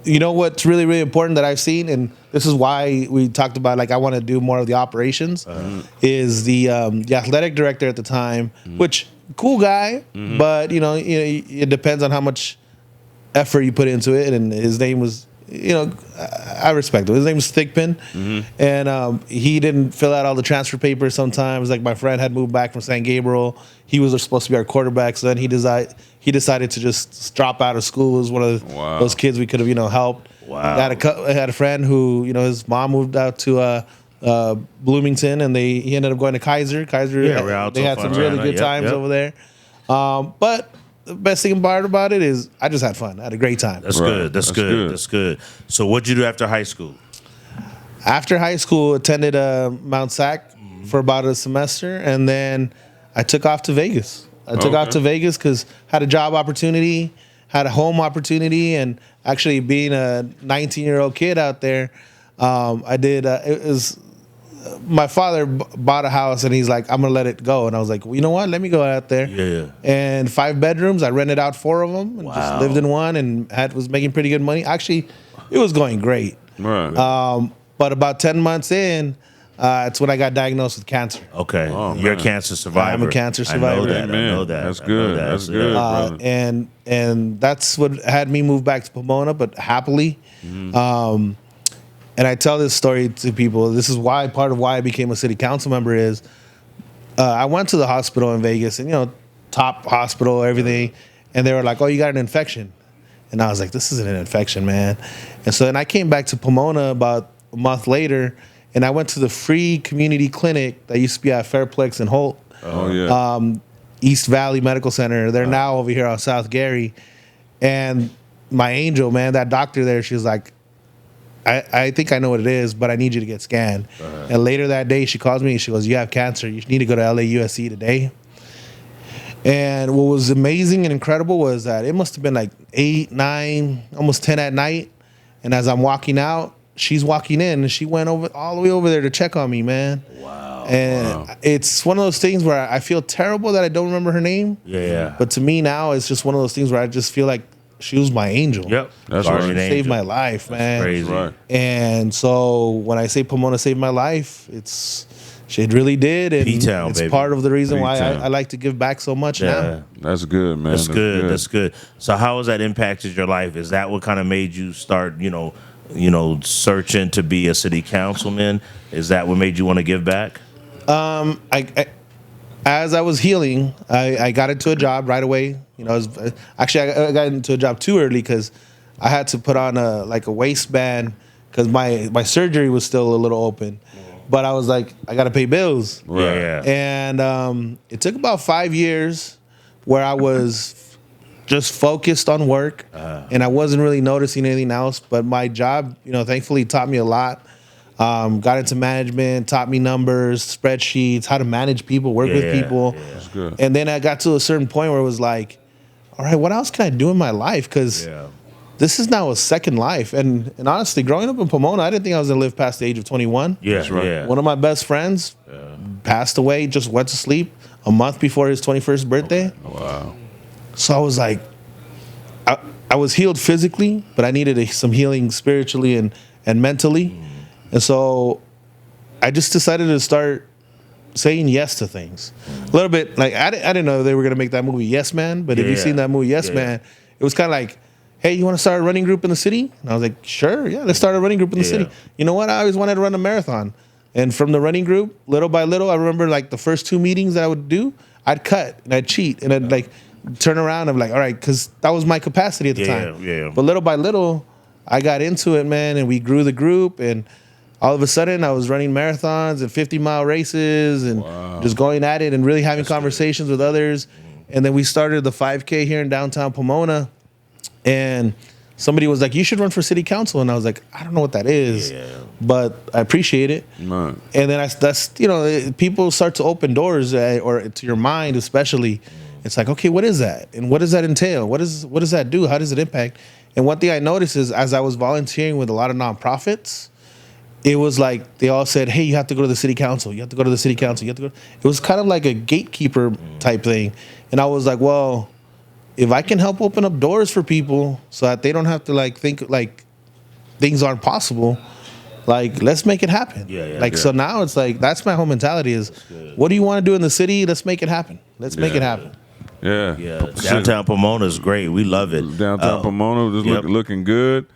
you know what's really, really important that I've seen, and this is why we talked about, like, I want to do more of the operations, is the athletic director at the time, which, cool guy, but, it depends on how much effort you put into it, and his name was, I respect him. His name was Thickpin, and he didn't fill out all the transfer papers sometimes. Like, my friend had moved back from San Gabriel. He was supposed to be our quarterback, so then he decided to just drop out of school. It was one of those kids we could have, helped. Wow. I had a friend who, his mom moved out to Bloomington, and he ended up going to Kaiser. They had some really good times over there. But the best thing about it is I just had fun. I had a great time. That's good. That's good. So what'd you do after high school? After high school, attended Mount Sac for about a semester, and then I took off to Vegas. I took off to Vegas because had a job opportunity, had a home opportunity, and actually being a 19-year-old kid out there, I did. It was my father bought a house, and he's like, "I'm gonna let it go," and I was like, well, "You know what? Let me go out there." Yeah. And 5 bedrooms. I rented out 4 of them, and just lived in one, and was making pretty good money. Actually, it was going great. Right. But about 10 months in, it's when I got diagnosed with cancer. Okay. You're a cancer survivor. I'm a cancer survivor. I know that. That's good. That's good. Brother. And that's what had me move back to Pomona, but happily. and I tell this story to people. This is why part of why I became a city council member is I went to the hospital in Vegas, and top hospital, everything, and they were like, "Oh, you got an infection," and I was like, "This isn't an infection, man." And so then I came back to Pomona about a month later, and I went to the free community clinic that used to be at Fairplex and Holt. Oh yeah. East Valley Medical Center. They're now over here on South Gary. And my angel, man, that doctor there, she was like, I think I know what it is, but I need you to get scanned. And later that day, she calls me and she goes, "You have cancer. You need to go to LAUSC today." And what was amazing and incredible was that it must have been like 8, 9, almost 10 at night. And as I'm walking out, she's walking in, and she went all the way over there to check on me, man. Wow. And it's one of those things where I feel terrible that I don't remember her name. Yeah. But to me now, it's just one of those things where I just feel like she was my angel. Yep. That's She right. saved my life, man. Crazy. Right. And so when I say Pomona saved my life, she really did. And P-Town, it's baby. part of the reason why P-Town. I like to give back so much Yeah. now. That's good, man. That's good. That's good. So how has that impacted your life? Is that what kind of made you start, searching to be a city councilman? Is that what made you want to give back? As I was healing, I got into a job right away. Actually, I got into a job too early because I had to put on a waistband because my surgery was still a little open. But I was like, I got to pay bills. Right. Yeah. And it took about 5 years where I was just focused on work, and I wasn't really noticing anything else. But my job, thankfully taught me a lot. Got into management, taught me numbers, spreadsheets, how to manage people, work with people. Yeah. That's good. And then I got to a certain point where it was like, all right, what else can I do in my life? Because this is now a second life. And honestly, growing up in Pomona, I didn't think I was going to live past the age of 21. Yeah. That's right. Yeah. One of my best friends passed away, just went to sleep a month before his 21st birthday. Wow. So I was like, I was healed physically, but I needed some healing spiritually and mentally. And so I just decided to start saying yes to things. A little bit like I didn't know they were going to make that movie Yes Man, but if you've seen that movie Yes Man, it was kind of like, hey, you want to start a running group in the city? And I was like, sure, yeah, let's start a running group in the city. You know what? I always wanted to run a marathon. And from the running group, little by little, I remember like the first 2 meetings that I would do, I'd cut and I'd cheat and I'd like turn around and I'm like, all right, because that was my capacity at the time. Yeah. But little by little, I got into it, man, and we grew the group, and all of a sudden I was running marathons and 50-mile races and just going at it and really having conversations with others. And then we started the 5K here in downtown Pomona, and somebody was like, you should run for city council. And I was like, I don't know what that is, but I appreciate it. Right. And then that's people start to open doors, or to your mind especially. It's like, okay, what is that? And what does that entail? What does that do? How does it impact? And one thing I noticed is as I was volunteering with a lot of nonprofits, it was like they all said, hey, you have to go to the city council. You have to go to the city council. You have to go. It was kind of like a gatekeeper type thing. And I was like, well, if I can help open up doors for people so that they don't have to like think like things aren't possible, like let's make it happen. So now it's like that's my whole mentality is, what do you want to do in the city? Let's make it happen. Let's make it happen. Yeah. Downtown Pomona is great. We love it. Downtown Pomona is looking good.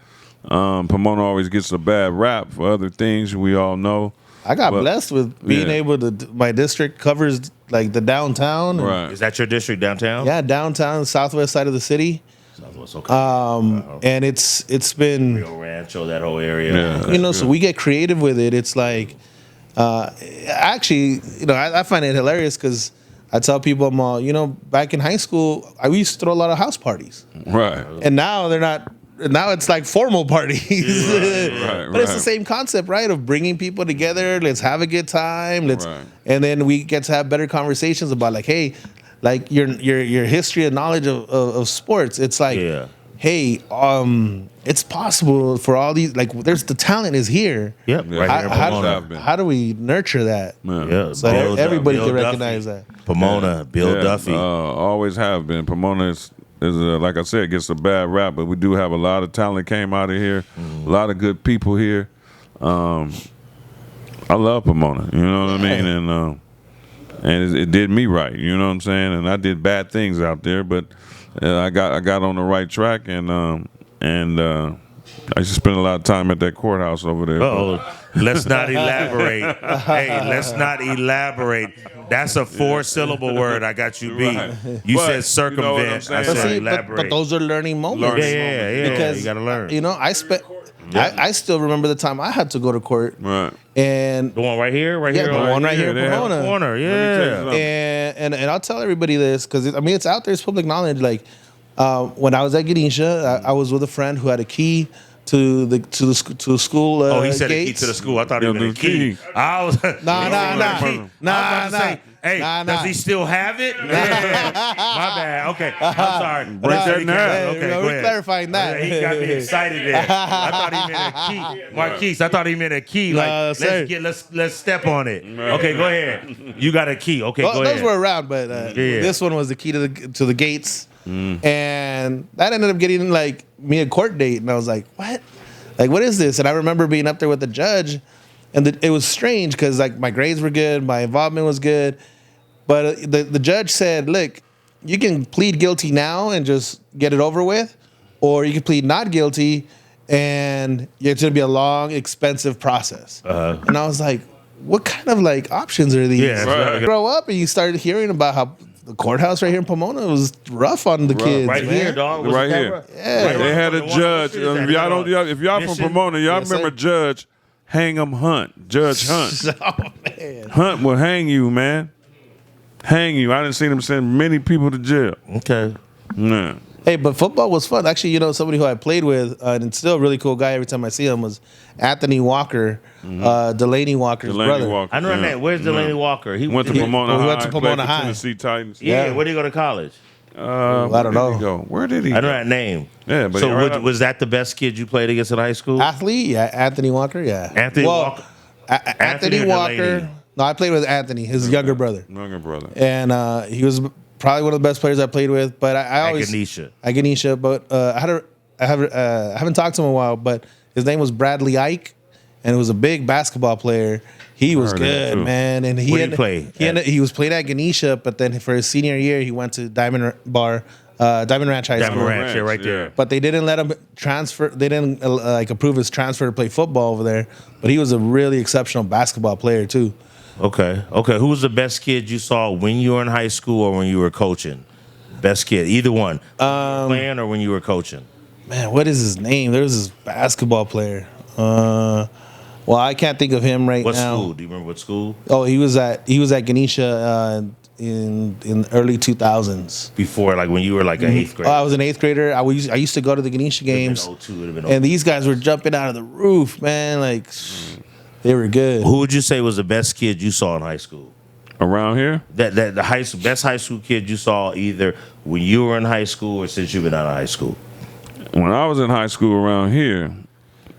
Pomona always gets a bad rap for other things we all know. I got blessed with being able to. My district covers like the downtown. Right. Is that your district downtown? Yeah, downtown, southwest side of the city. Southwest, okay. And it's been Rio Rancho, that whole area. Yeah. so we get creative with it. It's like, actually, I find it hilarious because I tell people I'm all, back in high school, we used to throw a lot of house parties. Right. And now they're not. Now it's like formal parties. Right, But it's the same concept, right? Of bringing people together. Let's have a good time. And then we get to have better conversations about like, hey, like your history and knowledge of sports. It's like, hey, it's possible for all these. Like, there's the talent is here. Yep. Yeah. Right here in Pomona. How do we nurture that? Yeah. So everybody can recognize that. Pomona, Bill Yeah, Duffy. Always have been. Pomona is like I said, gets a bad rap, but we do have a lot of talent came out of here. A lot of good people here. I love Pomona. You know what I mean? And it did me right. You know what I'm saying? And I did bad things out there, but I got on the right track, and I used to spend a lot of time at that courthouse over there. Oh, let's not elaborate. Hey, let's not elaborate. That's a 4-syllable word. I got you beat. Right. You But, said you circumvent. know what I'm I saying? said But see, elaborate. but those are learning moments. yeah. Because you got to learn. You know, I still remember the time I had to go to court. Right. And The one right here, right here, the one right here in They have Pomona. corner. Let me tell you Yeah. something. And I'll tell everybody this because I mean it's out there, it's public knowledge. Like when I was at Ganesha, I was with a friend who had a key to the school. Oh, he said gates. a key to the school. I thought he Yeah, meant a the key. key. I was Nah. Hey, Nah. does he still have it? Yeah. My bad. Okay, I'm sorry. Break He said that he now. can't. Okay, We're go ahead. clarifying that. He got me excited there. I thought he meant a key. Marquise, I thought he meant a key. Like, No, sir. let's step on it. Okay, go ahead. You got a key. Okay, Well, go those ahead. were around, but this one was the key to the gates, and that ended up getting like me a court date, and I was like, what? Like, what is this? And I remember being up there with the judge, and it was strange because like my grades were good, my involvement was good, but the judge said, look, you can plead guilty now and just get it over with, or you can plead not guilty, and it's going to be a long, expensive process. And I was like, what kind of like options are these? Yeah, right. You grow up and you started hearing about how the courthouse right here in Pomona was rough on the kids. Right man. here, dog. Was Right it that here. right? Yeah. Right They had a the one- judge. what is If that? y'all don't, if y'all from Mission? Pomona, y'all Yes, remember sir. Judge Hang'em Hunt. Judge Hunt. Oh man. Hunt will hang you, man. Hang you. I didn't see him send many people to jail. Okay. Nah. Hey, but football was fun. Actually, you know, somebody who I played with, and still a really cool guy every time I see him, was Anthony Walker, Delaney Walker's Delaney brother. Walker. I know that yeah. name. Where's Delaney Walker? He Went to he- Pomona he High. went to played Pomona for High. Tennessee Titans. Yeah, Yeah. where did he go to college? I don't Where did know. he go? Where did he I know go? that name. Yeah, but so right up- was that the best kid you played against in high school? Athlete? Yeah, Anthony Walker, yeah. Anthony Walker? Anthony Anthony or Walker. Delaney? No, I played with Anthony, his younger brother. Younger brother. And he was probably one of the best players I played with. But I always Ganesha. At Ganesha, but I haven't talked to him in a while. But his name was Bradley Ike, and he was a big basketball player. He was heard that good, too. man. And he Where did he ended- play? He was playing at Ganesha, but then for his senior year, he went to Diamond Ranch High Diamond School. Ranch, yeah, right there. But they didn't let him transfer. They didn't like approve his transfer to play football over there. But he was a really exceptional basketball player too. Okay. Who was the best kid you saw when you were in high school or when you were coaching? Best kid, either one. Playing or when you were coaching? Man, what is his name? There was this basketball player. Well, I can't think of him right What now. school? Do you remember what school? Oh, he was at Ganesha in the early 2000s. Before, like when you were like an eighth grade. I was an eighth grader. I used to go to the Ganesha games, It'd have been and these guys were jumping out of the roof, man. Like they were good. Who would you say was the best kid you saw in high school? Around here? That the best high school kid you saw either when you were in high school or since you've been out of high school? When I was in high school around here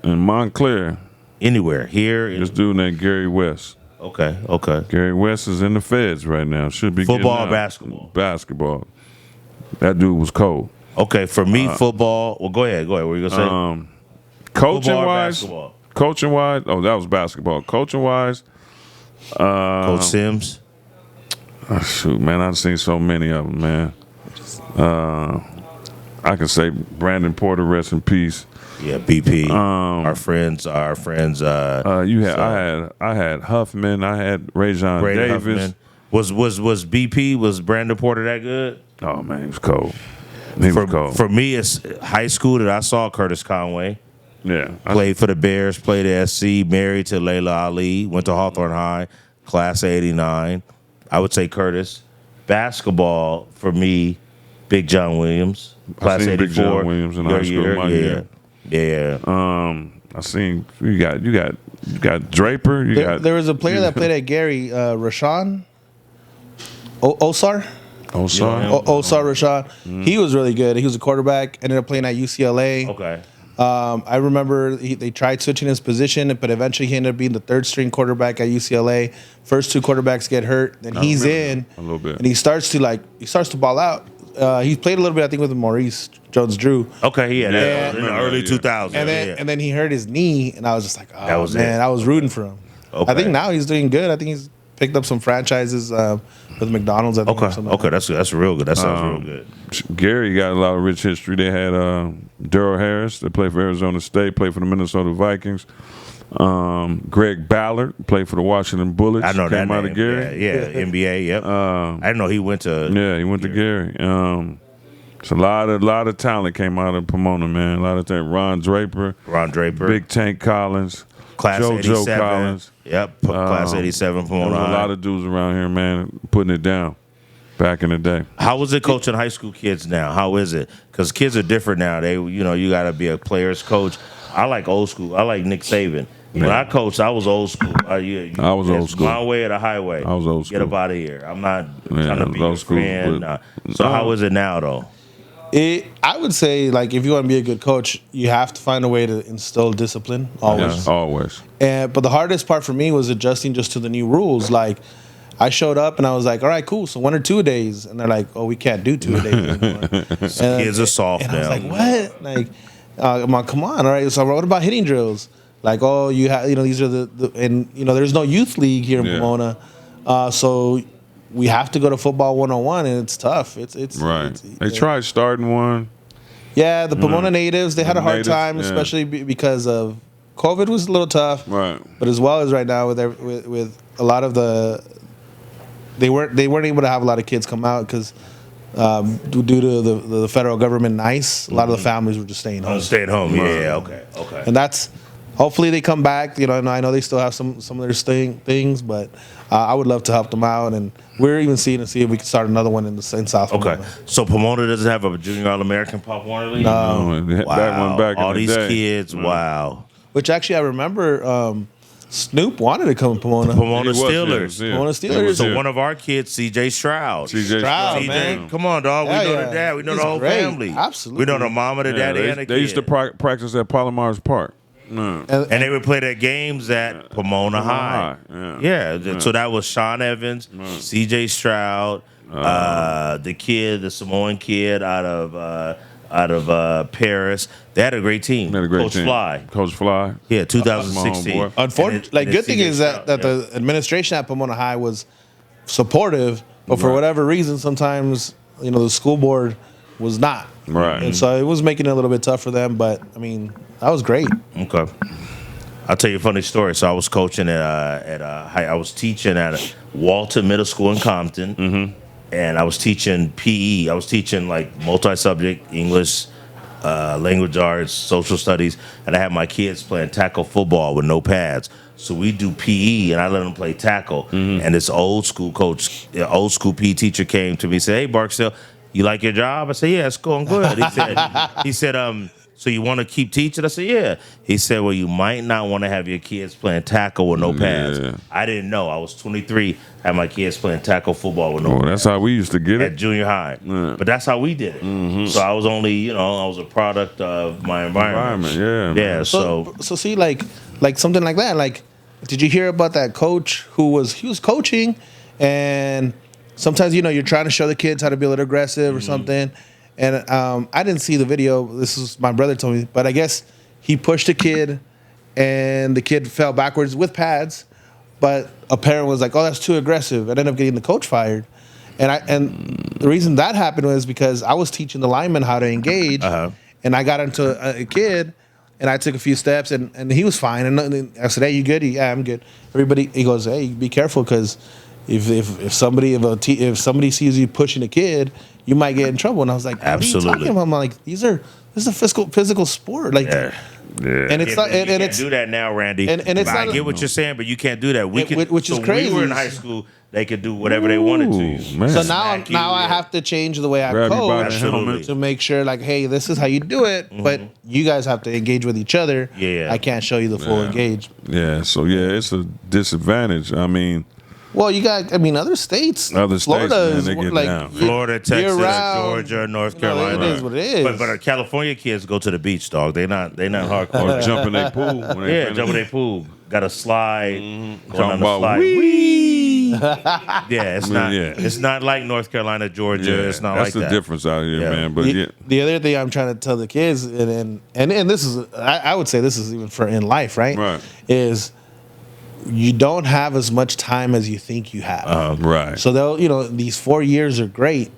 in Montclair, Anywhere here. this dude named Gary West. Okay. Gary West is in the feds right now. Should be Football getting or out. basketball? Basketball. That dude was cold. Okay, for me, football. Well, go ahead. What were you gonna say? Coaching Football or wise, basketball? oh, that was basketball. Coaching wise, Coach Sims. shoot, man, I've seen so many of them, man. I can say Brandon Porter, rest in peace. Yeah, BP. Our friends. You had, So- I had Huffman, I had Rajon Brandon Davis. Huffman. Was BP? Was Brandon Porter that good? Oh man, he was cold. He was cold. For me, it's high school that I saw Curtis Conway. Yeah, Played for the Bears, played at SC, married to Layla Ali, went to Hawthorne High, class of 89. I would say Curtis. Basketball, for me, Big John Williams, class seen 84. Big John Williams in your high school my year. Yeah. I seen you got Draper. There was a player that played at Gary, Rashawn Osar. Oh, sorry. Osar Rashawn. He was really good. He was a quarterback. Ended up playing at UCLA. Okay. I remember they tried switching his position, but eventually he ended up being the third string quarterback at UCLA. First two quarterbacks get hurt, then he's in a little bit. and he starts to ball out. He played a little bit, I think, with Maurice Jones-Drew. Okay, yeah. That Yeah. was in the early 2000s. And then he hurt his knee, and I was just like, oh, That was man, it. I was rooting for him. Okay. I think now he's doing good. I think he's picked up some franchises with McDonald's. I think, or something like Okay, that's real good. That sounds real good. Gary got a lot of rich history. They had Darryl Harris, that played for Arizona State, played for the Minnesota Vikings. Greg Ballard played for the Washington Bullets. I know came that out name. of Gary. Yeah, NBA. Yep. I didn't know he went to. Yeah, he went to Gary. It's a lot of talent came out of Pomona, man. A lot of talent. Ron Draper, Big Tank Collins, Class JoJo 87. Collins. Yep, Class 87 Pomona. There was a lot of dudes around here, man, putting it down back in the day. How was it coaching high school kids now? How is it? Because kids are different now. They, you got to be a player's coach. I like old school. I like Nick Saban. When I coached, I was old school. I was old school. My way or the highway. I was old school. Get up out of here. I'm not trying to be your school, friend. So how is it now, though? I would say, like, if you want to be a good coach, you have to find a way to instill discipline always. Yeah, always. But the hardest part for me was adjusting just to the new rules. Like, I showed up and I was like, all right, cool. So 1 or 2 days, and they're like, oh, we can't do 2 a days anymore. Kids are soft and now. I was like, what? Like, I'm like, come on, all right. So what about hitting drills? Like, oh, you have, these are and there's no youth league here in Pomona, so we have to go to football 101, and it's tough. It's right. They tried starting one. Yeah, the Pomona natives, they had a hard natives, time, especially because of COVID was a little tough. Right. But as well as right now with a lot of they weren't able to have a lot of kids come out because due to the federal government nice, a lot of the families were just staying home. Staying home. Yeah. Okay. And that's hopefully they come back. And I know they still have some of their things, but I would love to help them out. And we're even seeing to see if we can start another one in South Pomona. Okay. So Pomona doesn't have a Junior All-American Pop Warner League? No. That one back All in the these day. kids. Wow. Which actually I remember Snoop wanted to come to Pomona. Pomona He was, Steelers. yeah. Pomona Steelers. So one of our kids, CJ Stroud. CJ Stroud, CJ, come on, dog. Yeah, we know yeah. the dad. We know He's the whole great. family. Absolutely. We know the mama, the daddy, and the kid. They used to practice at Palomar's Park. And they would play their games at Pomona High. Yeah. So that was Sean Evans, CJ Stroud, the Samoan kid out of Paris. They had a great team. Coach Fly. Yeah, 2016. Unfortunately, good thing is that the administration at Pomona High was supportive, but for whatever reason, sometimes the school board was not. Right. And so it was making it a little bit tough for them. But I mean, that was great. Okay. I'll tell you a funny story. So I was coaching I was teaching at Walton Middle School in Compton, and I was teaching PE. I was teaching like multi-subject English, language arts, social studies, and I had my kids playing tackle football with no pads. So we do PE, and I let them play tackle. And this old school PE teacher came to me and said, "Hey, Barksdale, you like your job?" I said, "Yeah, it's going good." He said, "So you want to keep teaching?" I said, "Yeah." He said, "Well, you might not want to have your kids playing tackle with no pads." Yeah. I didn't know. I was 23, had my kids playing tackle football with no pads. That's how we used to get At it. junior high. Yeah. But that's how we did it. So I was only, I was a product of my environment. Yeah. Yeah, So see, like something like that. Like, did you hear about that coach who was coaching, and sometimes you're trying to show the kids how to be a little aggressive or something, and I didn't see the video. This is my brother told me, but I guess he pushed a kid, and the kid fell backwards with pads, but a parent was like, "Oh, that's too aggressive," and ended up getting the coach fired. And the reason that happened was because I was teaching the linemen how to engage, and I got into a kid. And I took a few steps, and he was fine. And I said, "Hey, you good?" "Yeah, I'm good." Everybody, he goes, "Hey, be careful, because if somebody sees you pushing a kid, you might get in trouble." And I was like, "Absolutely." What are you talking about? I'm like, this is a physical sport, like." Yeah. And it's not, and it's do that now, Randy. And it's I not, get what you're saying, but you can't do that. Which is crazy. When we were in high school, they could do whatever they wanted to. Man. So now I have to change the way I Grab you by the coach helmet. to make sure, like, hey, this is how you do it, but you guys have to engage with each other. Yeah. I can't show you the full engage. Yeah. So it's a disadvantage. I mean, Well, you got, other states. Florida man, is they get like down. Florida, Texas, year-round. Georgia, North Carolina. It is what it is. But California kids go to the beach, dog. They not hardcore. or jump in their pool. When they finish. Jump in their pool. Got to slide. Talking about slide. wee. Yeah, it's not. Yeah. It's not like North Carolina, Georgia. It's not that's like the that. difference out here, Yeah. man. But the other thing I'm trying to tell the kids, and this is, I would say this is even for in life, right? Right. Is you don't have as much time as you think you have. Right. So these 4 years are great,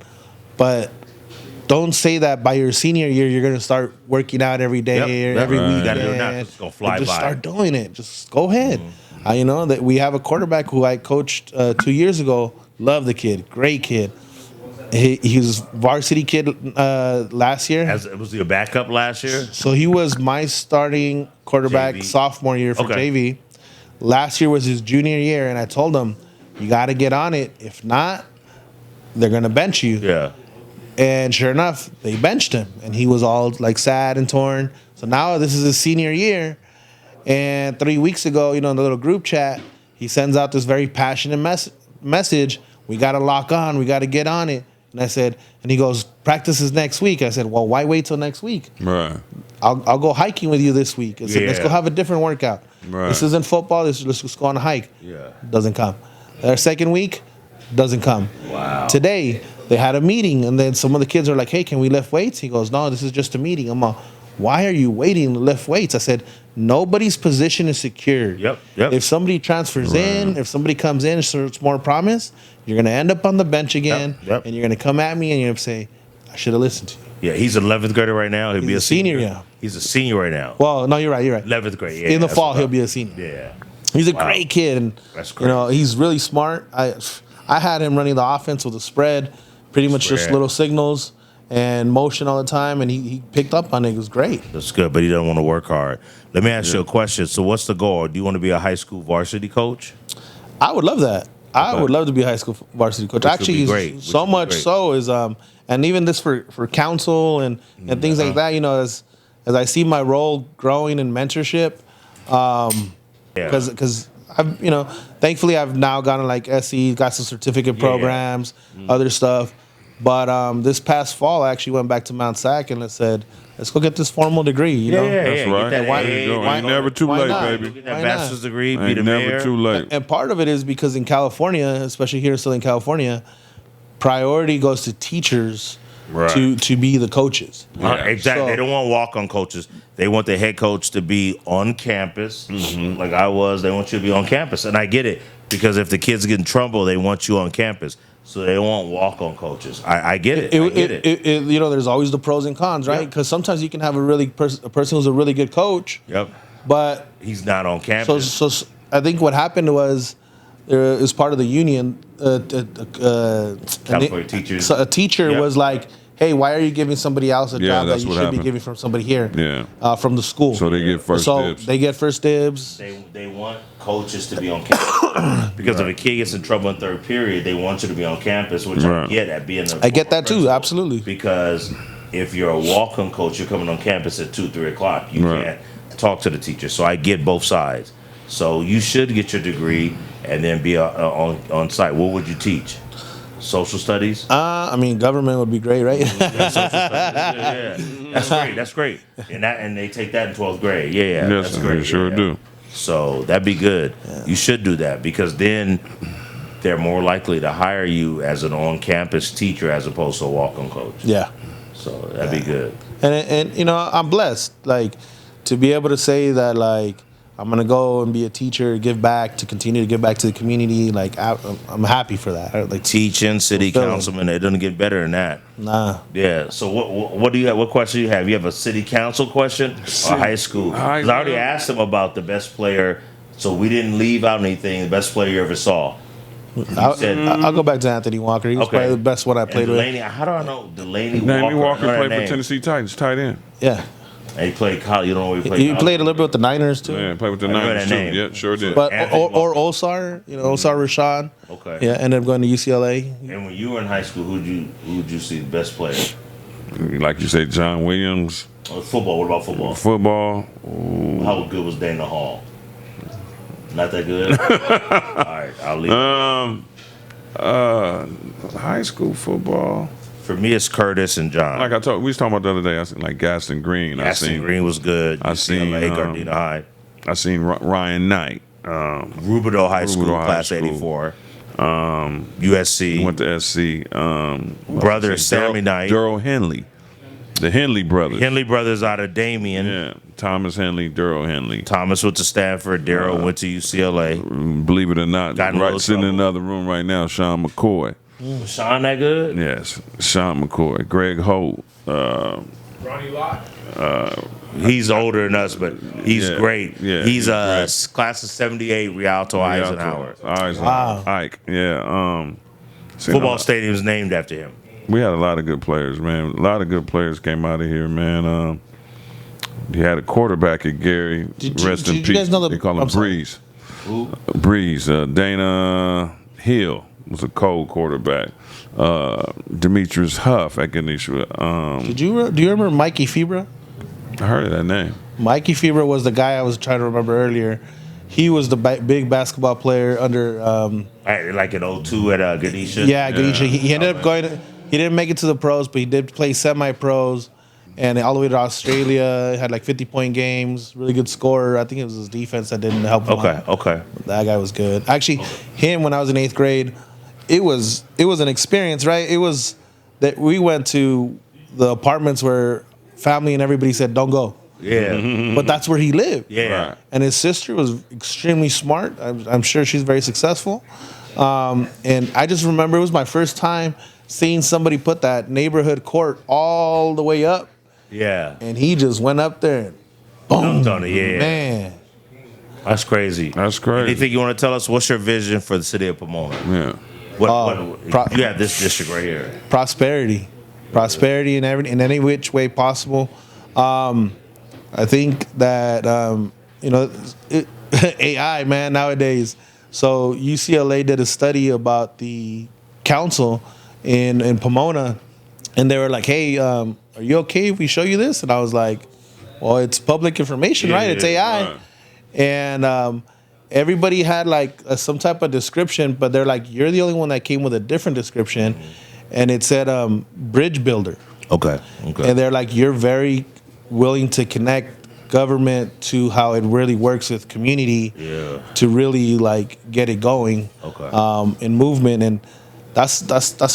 but don't say that by your senior year you're going to start working out every day or every weekend. You gotta do it now, 'cause it's gonna fly Just by. start doing it. Just go ahead. That we have a quarterback who I coached 2 years ago. Love the kid, great kid. He was varsity kid last year. Was he a backup last year? So he was my starting quarterback JV. sophomore year for JV. Last year was his junior year, and I told him, you got to get on it. If not, they're going to bench you. Yeah. And sure enough, they benched him, and he was all like sad and torn. So now this is his senior year, and 3 weeks ago, in the little group chat, he sends out this very passionate message. We got to lock on. We got to get on it. And I said, and he goes, practice is next week. I said, well, why wait till next week? Right. I'll go hiking with you this week. I said, let's go have a different workout. Right. This isn't football. Let's just go on a hike. Yeah. Doesn't come. Our second week, doesn't come. Wow. Today, they had a meeting, and then some of the kids are like, hey, can we lift weights? He goes, no, this is just a meeting. I'm like, why are you waiting to lift weights? I said, nobody's position is secure. Yep. If somebody transfers in, if somebody comes in, so it's more promise, you're going to end up on the bench again, and you're going to come at me and you're going to say, I should have listened to you. Yeah, he's an 11th grader right now. He'll be a senior. Yeah. He's a senior right now. Well, no, you're right. 11th grade. Yeah, In the fall, he'll be a senior. Yeah. He's a great kid, and That's great. he's really smart. I had him running the offense with a spread, pretty much just little signals and motion all the time, and he picked up on it. It was great. That's good, but he doesn't want to work hard. Let me ask you a question. So what's the goal? Do you want to be a high school varsity coach? I would love that. I would love to be a high school varsity coach. Actually, so much so is and even this for council and things like that. As I see my role growing in mentorship, because I've thankfully I've now gotten like SE, got some certificate programs, other stuff. But this past fall, I actually went back to Mount Sac and I said, let's go get this formal degree. You know? That's right. That Ain't never too late, not? baby. Get that bachelor's degree, be Ain't the never mayor. too late. And part of it is because in California, especially here in Southern California, priority goes to teachers to be the coaches. Exactly. So- They don't want walk-on coaches. They want the head coach to be on campus, like I was. They want you to be on campus, and I get it because if the kids get in trouble, they want you on campus. So they want walk-on coaches. I get it. I get it. There's always the pros and cons, right? Because sometimes you can have a person who's a really good coach, but he's not on campus. So I think what happened was there is part of the union. California teachers. So a teacher was like, "Hey, why are you giving somebody else a job that that's you what should be happened. giving from somebody here, from the school?" So they get first dibs. They get first dibs. They want coaches to be on campus because if a kid gets in trouble in third period, they want you to be on campus, which I get at being a I get that too, principal. absolutely. Because if you're a walk-on coach, you're coming on campus at 2-3 o'clock. You can't talk to the teacher. So I get both sides. So you should get your degree and then be on site. What would you teach? Social studies? Government would be great, right? Social studies. That's great. And they take that in 12th grade. Yes, that's great. they sure do. So that'd be good. You should do that because then they're more likely to hire you as an on-campus teacher as opposed to a walk-on coach. Yeah. So that'd be good. And I'm blessed, to be able to say that, I'm gonna go and be a teacher, continue to give back to the community. I'm happy for that. Teaching, city fulfilling. councilman, it doesn't get better than that. Nah. Yeah. So what do you have? What question do you have? You have a city council question or high school? 'Cause I already asked him about the best player, so we didn't leave out anything. The best player you ever saw. I'll go back to Anthony Walker. He was probably the best one I played with. How do I know Delaney Delaney Walker I know played that for name. Tennessee Titans, tight end. Yeah. And he played college. You don't know where he played. He played a little bit with the Niners too. Yeah, played with the I know Niners that too. name. Yeah, sure did. But Anthony or Osar, Osar Rashad. Okay. Yeah, ended up going to UCLA. And when you were in high school, who'd you see the best player? Like you say, John Williams. Football. What about football? Football. How good was Dana Hall? Not that good. All right, I'll leave. High school football. For me, it's Curtis and John. Like we was talking about the other day. I seen Gaston Green. Gaston Green was good. I seen Gardena High. I seen Ryan Knight. Rubidoux High School, class 84. USC. Went to SC. Brother Sammy Knight. Daryl Henley. The Henley brothers. Henley brothers out of Damien. Yeah, Thomas Henley, Daryl Henley. Thomas went to Stanford. Daryl went to UCLA. Believe it or not, right sitting in another room right now, Sean McCoy. Sean that good? Yes, Sean McCoy. Greg Holt. Ronnie Lott. He's older than us, but he's great. Yeah, he's great. class of '78, Rialto Eisenhower. Wow. Ike. Yeah. Football stadium's named after him. We had a lot of good players, man. A lot of good players came out of here, man. You had a quarterback at Gary. Rest in peace. You guys know they call him Breeze. Who? Breeze. Dana Hill was a cold quarterback. Demetrius Huff at Ganesha. Do you remember Mikey Fibra? I heard of that name. Mikey Fibra was the guy I was trying to remember earlier. He was the big basketball player under. Like in 02 at Ganesha. Yeah, Ganesha. He ended up going. He didn't make it to the pros, but he did play semi-pros, and all the way to Australia. Had like 50-point games. Really good scorer. I think it was his defense that didn't help him. Okay. That guy was good. Actually, him when I was in 8th grade, it was an experience, right? It was that we went to the apartments where family and everybody said don't go. Yeah. But that's where he lived. Yeah. Right. And his sister was extremely smart. I'm sure she's very successful. And I just remember it was my first time seeing somebody put that neighborhood court all the way up. Yeah. And he just went up there and boom. Dunked on it, yeah. Man. That's crazy. That's crazy. Anything you want to tell us? What's your vision for the city of Pomona? Yeah. You have this district right here. Prosperity in any which way possible. I think that AI, man, nowadays. So UCLA did a study about the council in Pomona, and they were like, "Hey, are you okay if we show you this?" And I was like, "Well, it's public information, right? It's AI." Right. And everybody had like some type of description, but they're like, "You're the only one that came with a different description," and it said bridge builder. Okay. And they're like, "You're very willing to connect government to how it really works with community to really like get it going in movement." And that's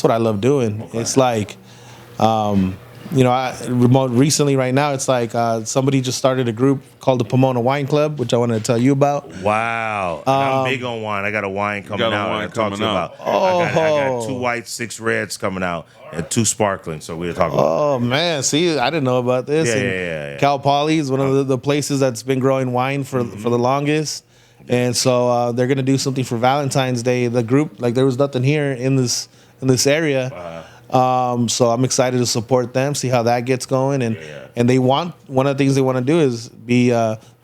what I love doing. It's like recently right now it's like somebody just started a group called the Pomona Wine Club, which I wanted to tell you about. Wow. And I'm big on wine. I got a wine coming out. I talked to you about. I got 2 whites, 6 reds coming out, and 2 sparkling. So we'll talk about. Oh man, see, I didn't know about this. Yeah. Cal Poly is one of the places that's been growing wine for the longest, and so they're gonna do something for Valentine's Day. The group, like, there was nothing here in this area. So I'm excited to support them, see how that gets going, and they want, one of the things they want to do is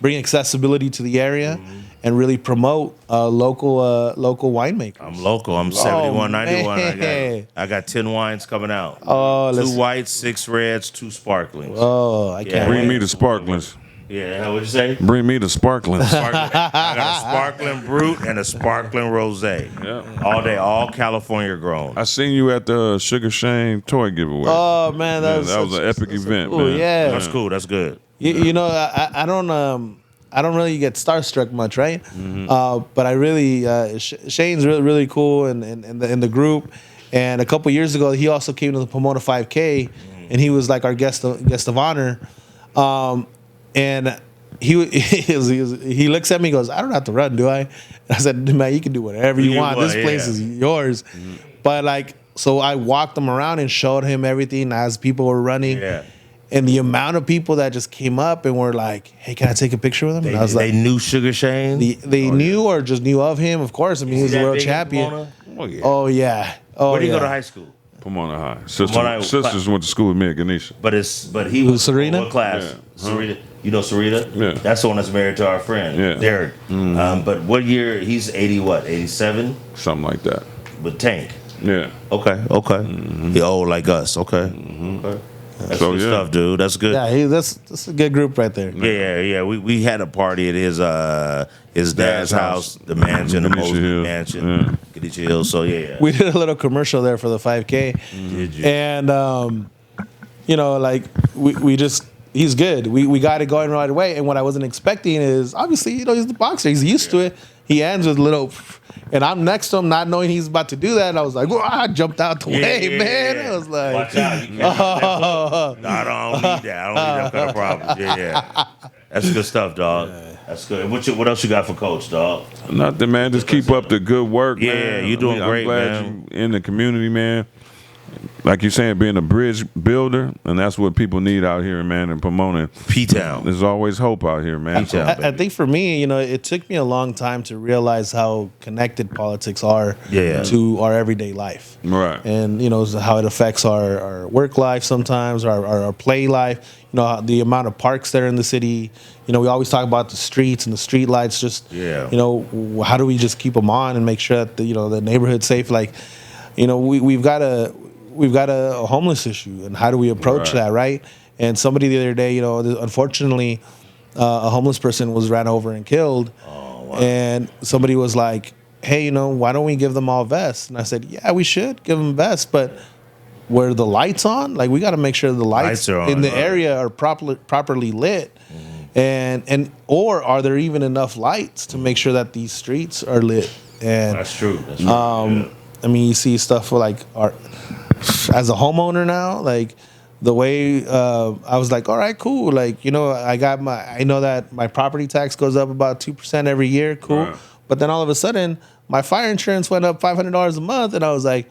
bring accessibility to the area and really promote local winemakers. I'm local. I'm 7191. I got 10 wines coming out. 2 whites, 6 reds, 2 sparklings. Oh, I can't Bring wait. me the sparklings. Yeah, what'd you say? Bring me the sparklings. I got a sparkling brut and a sparkling rosé. Yeah. All day, all California grown. I seen you at the Sugar Shane toy giveaway. Oh man, that was an epic event, cool, man. yeah. That's cool. That's good. You know, I don't really get starstruck much, right? But I really Shane's really cool and in the group. And a couple years ago, he also came to the Pomona 5K, and he was like our guest of honor. And he looks at me and goes, "I don't have to run, do I?" And I said, "Man, you can do whatever you want. This place is yours." But like, so I walked him around and showed him everything as people were running. Yeah. And the amount of people that just came up and were like, "Hey, can I take a picture with him?" And I was They like, knew Sugar Shane? they knew or just knew of him, of course. I mean, he's a world champion. Oh, yeah. Oh yeah. Oh, Where did you yeah. go to high school? Pomona High. Pomona- Sisters went to school with me at Ganesha. But he was Serena? what class? Yeah. Sarita. You know Sarita? Yeah. That's the one that's married to our friend, Yeah. Derek. But what year? He's 87 Something like that. with Tank. Yeah. Okay. He old like us. Okay. Okay. That's So, good yeah. stuff, dude. That's good. Yeah, that's a good group right there. Yeah. We had a party at his dad's house, the mansion, the Ganesha Mosby Hill. mansion, Ganesha Hill. So yeah. We did a little commercial there for the 5K. Did you? And like we just, he's good. We got it going right away. And what I wasn't expecting is, obviously, he's the boxer. He's used to it. he ends with little, and I'm next to him, not knowing he's about to do that. And I was like, "Whoa," I jumped out the way, man. I was like, watch out. You can't no, I don't need that. I don't need that kind of problem. Yeah. That's good stuff, dog. That's good. What else you got for Coach, dog? Nothing, man. Just keep up the good work, Yeah, man. you're doing great, I'm glad man. you in the community, man. Like you're saying, being a bridge builder, and that's what people need out here, man, in Pomona. P-Town. There's always hope out here, man. P-Town. I think for me, it took me a long time to realize how connected politics are to our everyday life. Right. And, how it affects our work life sometimes, our play life, the amount of parks that are in the city. We always talk about the streets and the street lights, just, how do we just keep them on and make sure that, the neighborhood's safe? Like, we've got a homeless issue, and how do we approach that, right? And somebody the other day, unfortunately, a homeless person was ran over and killed. Oh, wow. And somebody was like, "Hey, why don't we give them all vests?" And I said, "Yeah, we should give them vests, but were the lights on? Like, we got to make sure the lights are on, in the area are properly lit." And or are there even enough lights to make sure that these streets are lit? And That's true. I mean, you see stuff like as a homeowner now, like the way I was like, all right, cool. Like, I know that my property tax goes up about 2% every year. Cool. Right. But then all of a sudden my fire insurance went up $500 a month. And I was like,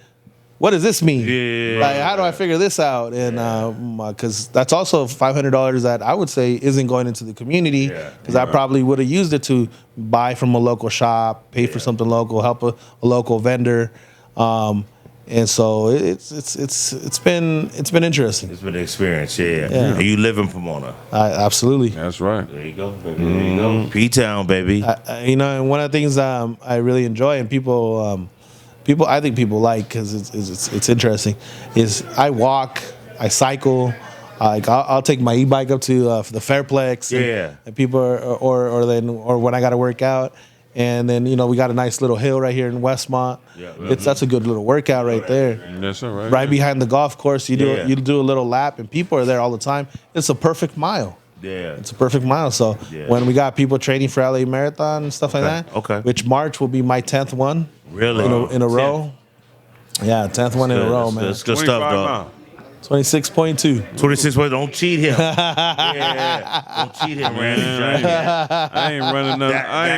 what does this mean? Yeah. Like, how do I figure this out? And because that's also $500 that I would say isn't going into the community, because I probably would have used it to buy from a local shop, pay for something local, help a local vendor. And so it's been interesting. It's been an experience, And you live in Pomona. Absolutely. That's right. There you go, baby. There you go. P-Town, baby. And one of the things I really enjoy, and I think people like, because it's interesting, is I walk, I cycle. I'll take my e-bike up to the Fairplex. And people or when I got to work out. And then, we got a nice little hill right here in Westmont. That's a good little workout right there. That's all right. Right behind the golf course, you do a little lap, and people are there all the time. It's a perfect mile. Yeah. It's a perfect mile. So when we got people training for LA Marathon and stuff like that, which March will be my 10th one. Really? In a row. Yeah, 10th one in a row, man. That's good stuff, dog. 26.2. 26 points. Don't cheat him. Don't cheat him, Randy. I ain't running nothing. I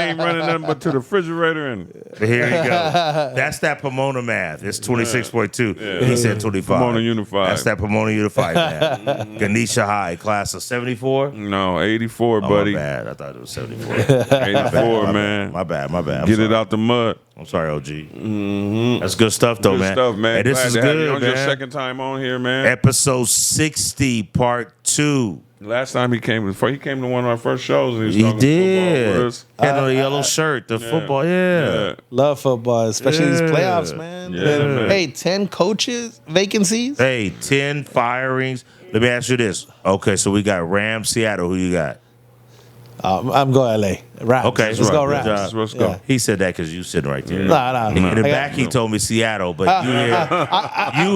ain't running nothing but to the refrigerator and. Here you go. That's that Pomona math. It's 26.2. Yeah. He said 25. Pomona Unified. That's that Pomona Unified math. Ganesha High, class of 74? No, 84, buddy. My bad. I thought it was 74. 84, man. My bad. Get it out the mud. I'm sorry, OG. Mm-hmm. That's good stuff, though, man. Good stuff, man. Hey, this Glad is to have good, you on man. your second time on here, man. Episode 60, part 2. Last time he came to one of our first shows, and He was talking did. football for us. Had on the yellow shirt, the football, yeah. Love football, especially these playoffs, man. Yeah, man. Hey, 10 coaches vacancies. Hey, 10 firings. Let me ask you this. Okay, so we got Rams, Seattle. Who you got? I'm going LA. Rams. Okay, let's go right. Rams. Let's go. He said that because you sitting right there. Nah. In the back, he told me Seattle, but you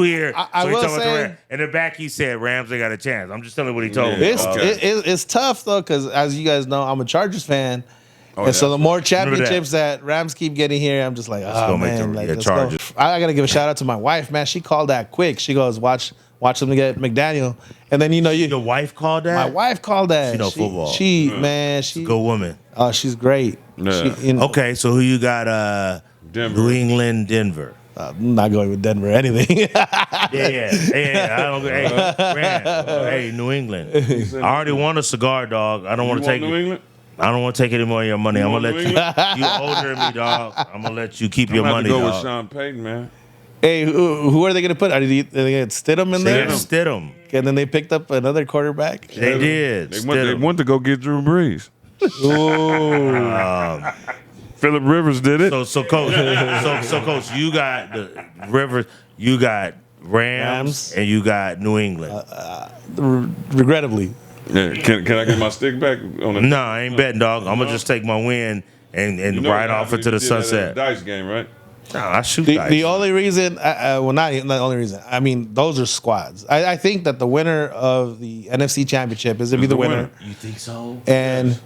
hear. I so he will talking about the say- Rams. In the back, he said Rams, they got a chance. I'm just telling you what he told me. It's tough though, because as you guys know, I'm a Chargers fan. And so the more championships that Rams keep getting here, I'm just like, go make man, the let's Chargers. go. I gotta give a shout out to my wife, man. She called that quick. She goes, watch them to get McDaniel, and then Your wife called that? my wife called that. She know football. She Good woman. Oh, she's great. Yeah. Okay, so who you got? Denver. New England, Denver. I'm not going with Denver or anything. Yeah. I don't. Hey, New England. I already want a cigar, dog. I don't want to take New it. England? I don't want to take any more of your money. I'm gonna let New you. England? You older than me, dog. I'm gonna let you keep your I'm money, to go dog. with Sean Payton, man. Hey, who are they going to put? Are they going to get Stidham in there? Stidham. And then they picked up another quarterback. They did. They went to go get Drew Brees. Ooh. Phillip Rivers did it. So coach, coach, you got the Rivers, you got Rams, and you got New England. Regrettably. Yeah. Can I get my stick back on the? No, I ain't betting, dog. I'm gonna just take my win and ride off into the sunset. Dice game, right? No, I shoot The dice. only reason, well, not the only reason. I mean, those are squads. I think that the winner of the NFC Championship is going to be the winner. You think so? And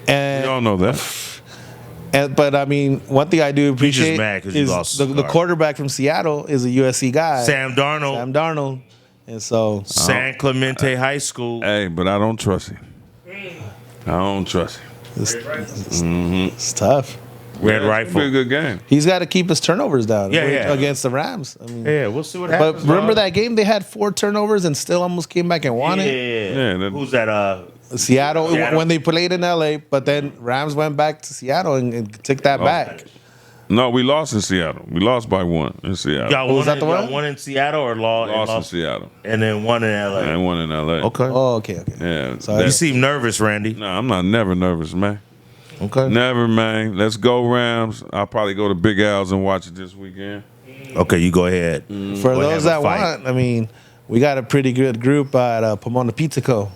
We all know that. But I mean, one thing I do appreciate mad 'cause you is lost the cigar. quarterback from Seattle is a USC guy, Sam Darnold, and so San Clemente High School. Hey, but I don't trust him. I don't trust him. it's tough. Red It'll be a Rifle. good game. He's got to keep his turnovers down. Yeah. Against the Rams. I mean, Yeah, we'll see what but happens. remember dog. that game? They had 4 turnovers and still almost came back and won it. Yeah. that- Who's that? Seattle, Seattle. when they played in LA, but then Rams went back to Seattle and took that back. No, we lost in Seattle. We lost by 1 in Seattle. Y'all was won, that the y'all one? won in Seattle or lost in lost Seattle. and then one in LA. And 1 in LA. Okay. Oh, okay. Yeah. So You that- seem nervous, Randy. No, I'm not never nervous, man. Okay. Never, man. Let's go Rams. I'll probably go to Big Al's and watch it this weekend. Okay, you go ahead. For We'll those have a that fight. want, I mean, we got a pretty good group at Pomona Pizza Co.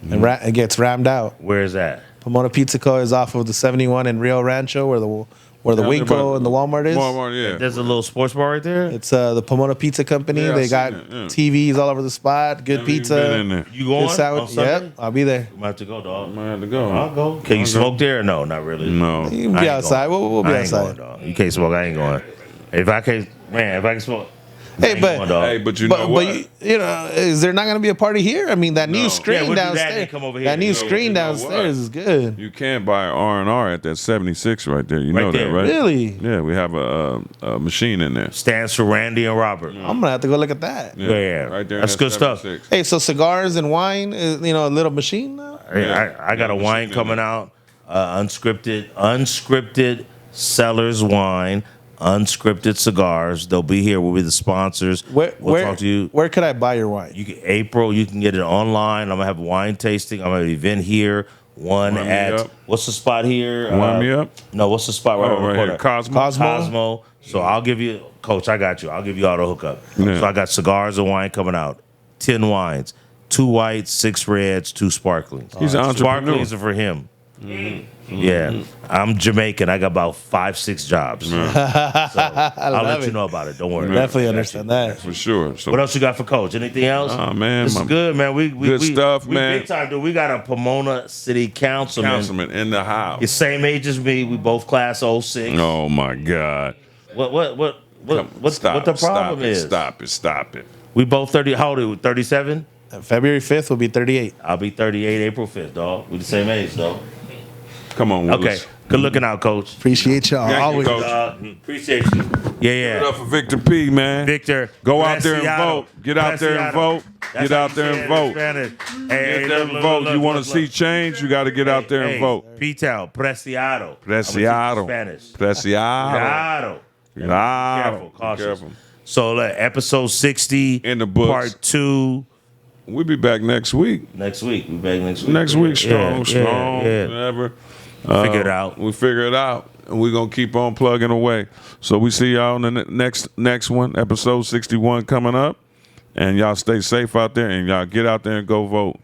And it gets rammed out. Where is that? Pomona Pizza Co. is off of the 71 in Rio Rancho, where the Winco and the Walmart is. Walmart, yeah. There's a little sports bar right there. It's the Pomona Pizza Company. Yeah, I they seen got it, yeah. TVs all over the spot. Good Never even pizza. been in there. You going Good sandwich. on Sunday? Yep, I'll be there. I'm about to go, dog. I had to go. I'll go. Can you smoke there? No, not really. No. You I can be ain't outside. going. We'll be I ain't outside. going, dog. You can't smoke. I ain't going. If I can smoke. I Hey, ain't but going, dog. Hey, but you know what? you know, is there not going to be a party here? I mean, that new No. Yeah, screen we'll do that and downstairs. come over here. That new You know- screen you know downstairs what? is good. You can buy R&R at that 76 right there. You Right know there. that, right? Really? Yeah, we have a machine in there. Stands for Randy and Robert. I'm gonna have to go look at that. Yeah. Right there. in That's that good stuff. 76. Hey, so cigars and wine is a little machine now. Yeah. I got a Yeah, wine machine coming in there. out. Unscripted sellers wine. Unscripted cigars. They'll be here. We'll be the sponsors. We'll talk to you. Where could I buy your wine? April, you can get it online. I'm gonna have wine tasting. I'm gonna have an event here. One Warm me at up. what's the spot here? Warm me up? No, what's the spot right Oh, over the right corner? here. Cosmo. Cosmo. So I'll give you, Coach. I got you. I'll give you all the hookup. Yeah. So I got cigars and wine coming out. 10 wines, 2 whites, 6 reds, 2 sparklings. He's an entrepreneur. Sparklings are for him. Yeah, I'm Jamaican. I got about 5-6 jobs. So I'll love let you it. know about it. Don't worry. Definitely understand that. For sure. So What else you got for Coach? Anything else? Oh, man, this is my- good, man. We good stuff, we man. Big time, dude. We got a Pomona City councilman. Councilman in the house. The same age as me. We both class 06. Oh my God. What Stop the it, problem stop is? It, stop it. We both 30. How old are we? 37. February 5th will be 38. I'll be 38 April 5th, dog. We the same age, dog. Come on, Okay. Willis. Good looking out, Coach. Appreciate y'all. Thank you, Always. Coach. Appreciate you. Give it Yeah. up for Victor P, man. Victor. Go out there and Preciado. vote. Get out there and Preciado. vote. That's Get how out you there say and it in vote. Spanish. Get there and vote. You want to see change? You got to get out there and vote. Pital. Preciado. Preciado. Spanish. Preciado. Preciado. Careful. Cautious. So, episode 60. In the books. Part 2. We'll be back next week. Next week. We back next week. Next week, strong, Yeah. whatever. Figure it out. We figure it out, and we're gonna keep on plugging away. So we see y'all in the next one, episode 61 coming up, and y'all stay safe out there, and y'all get out there and go vote.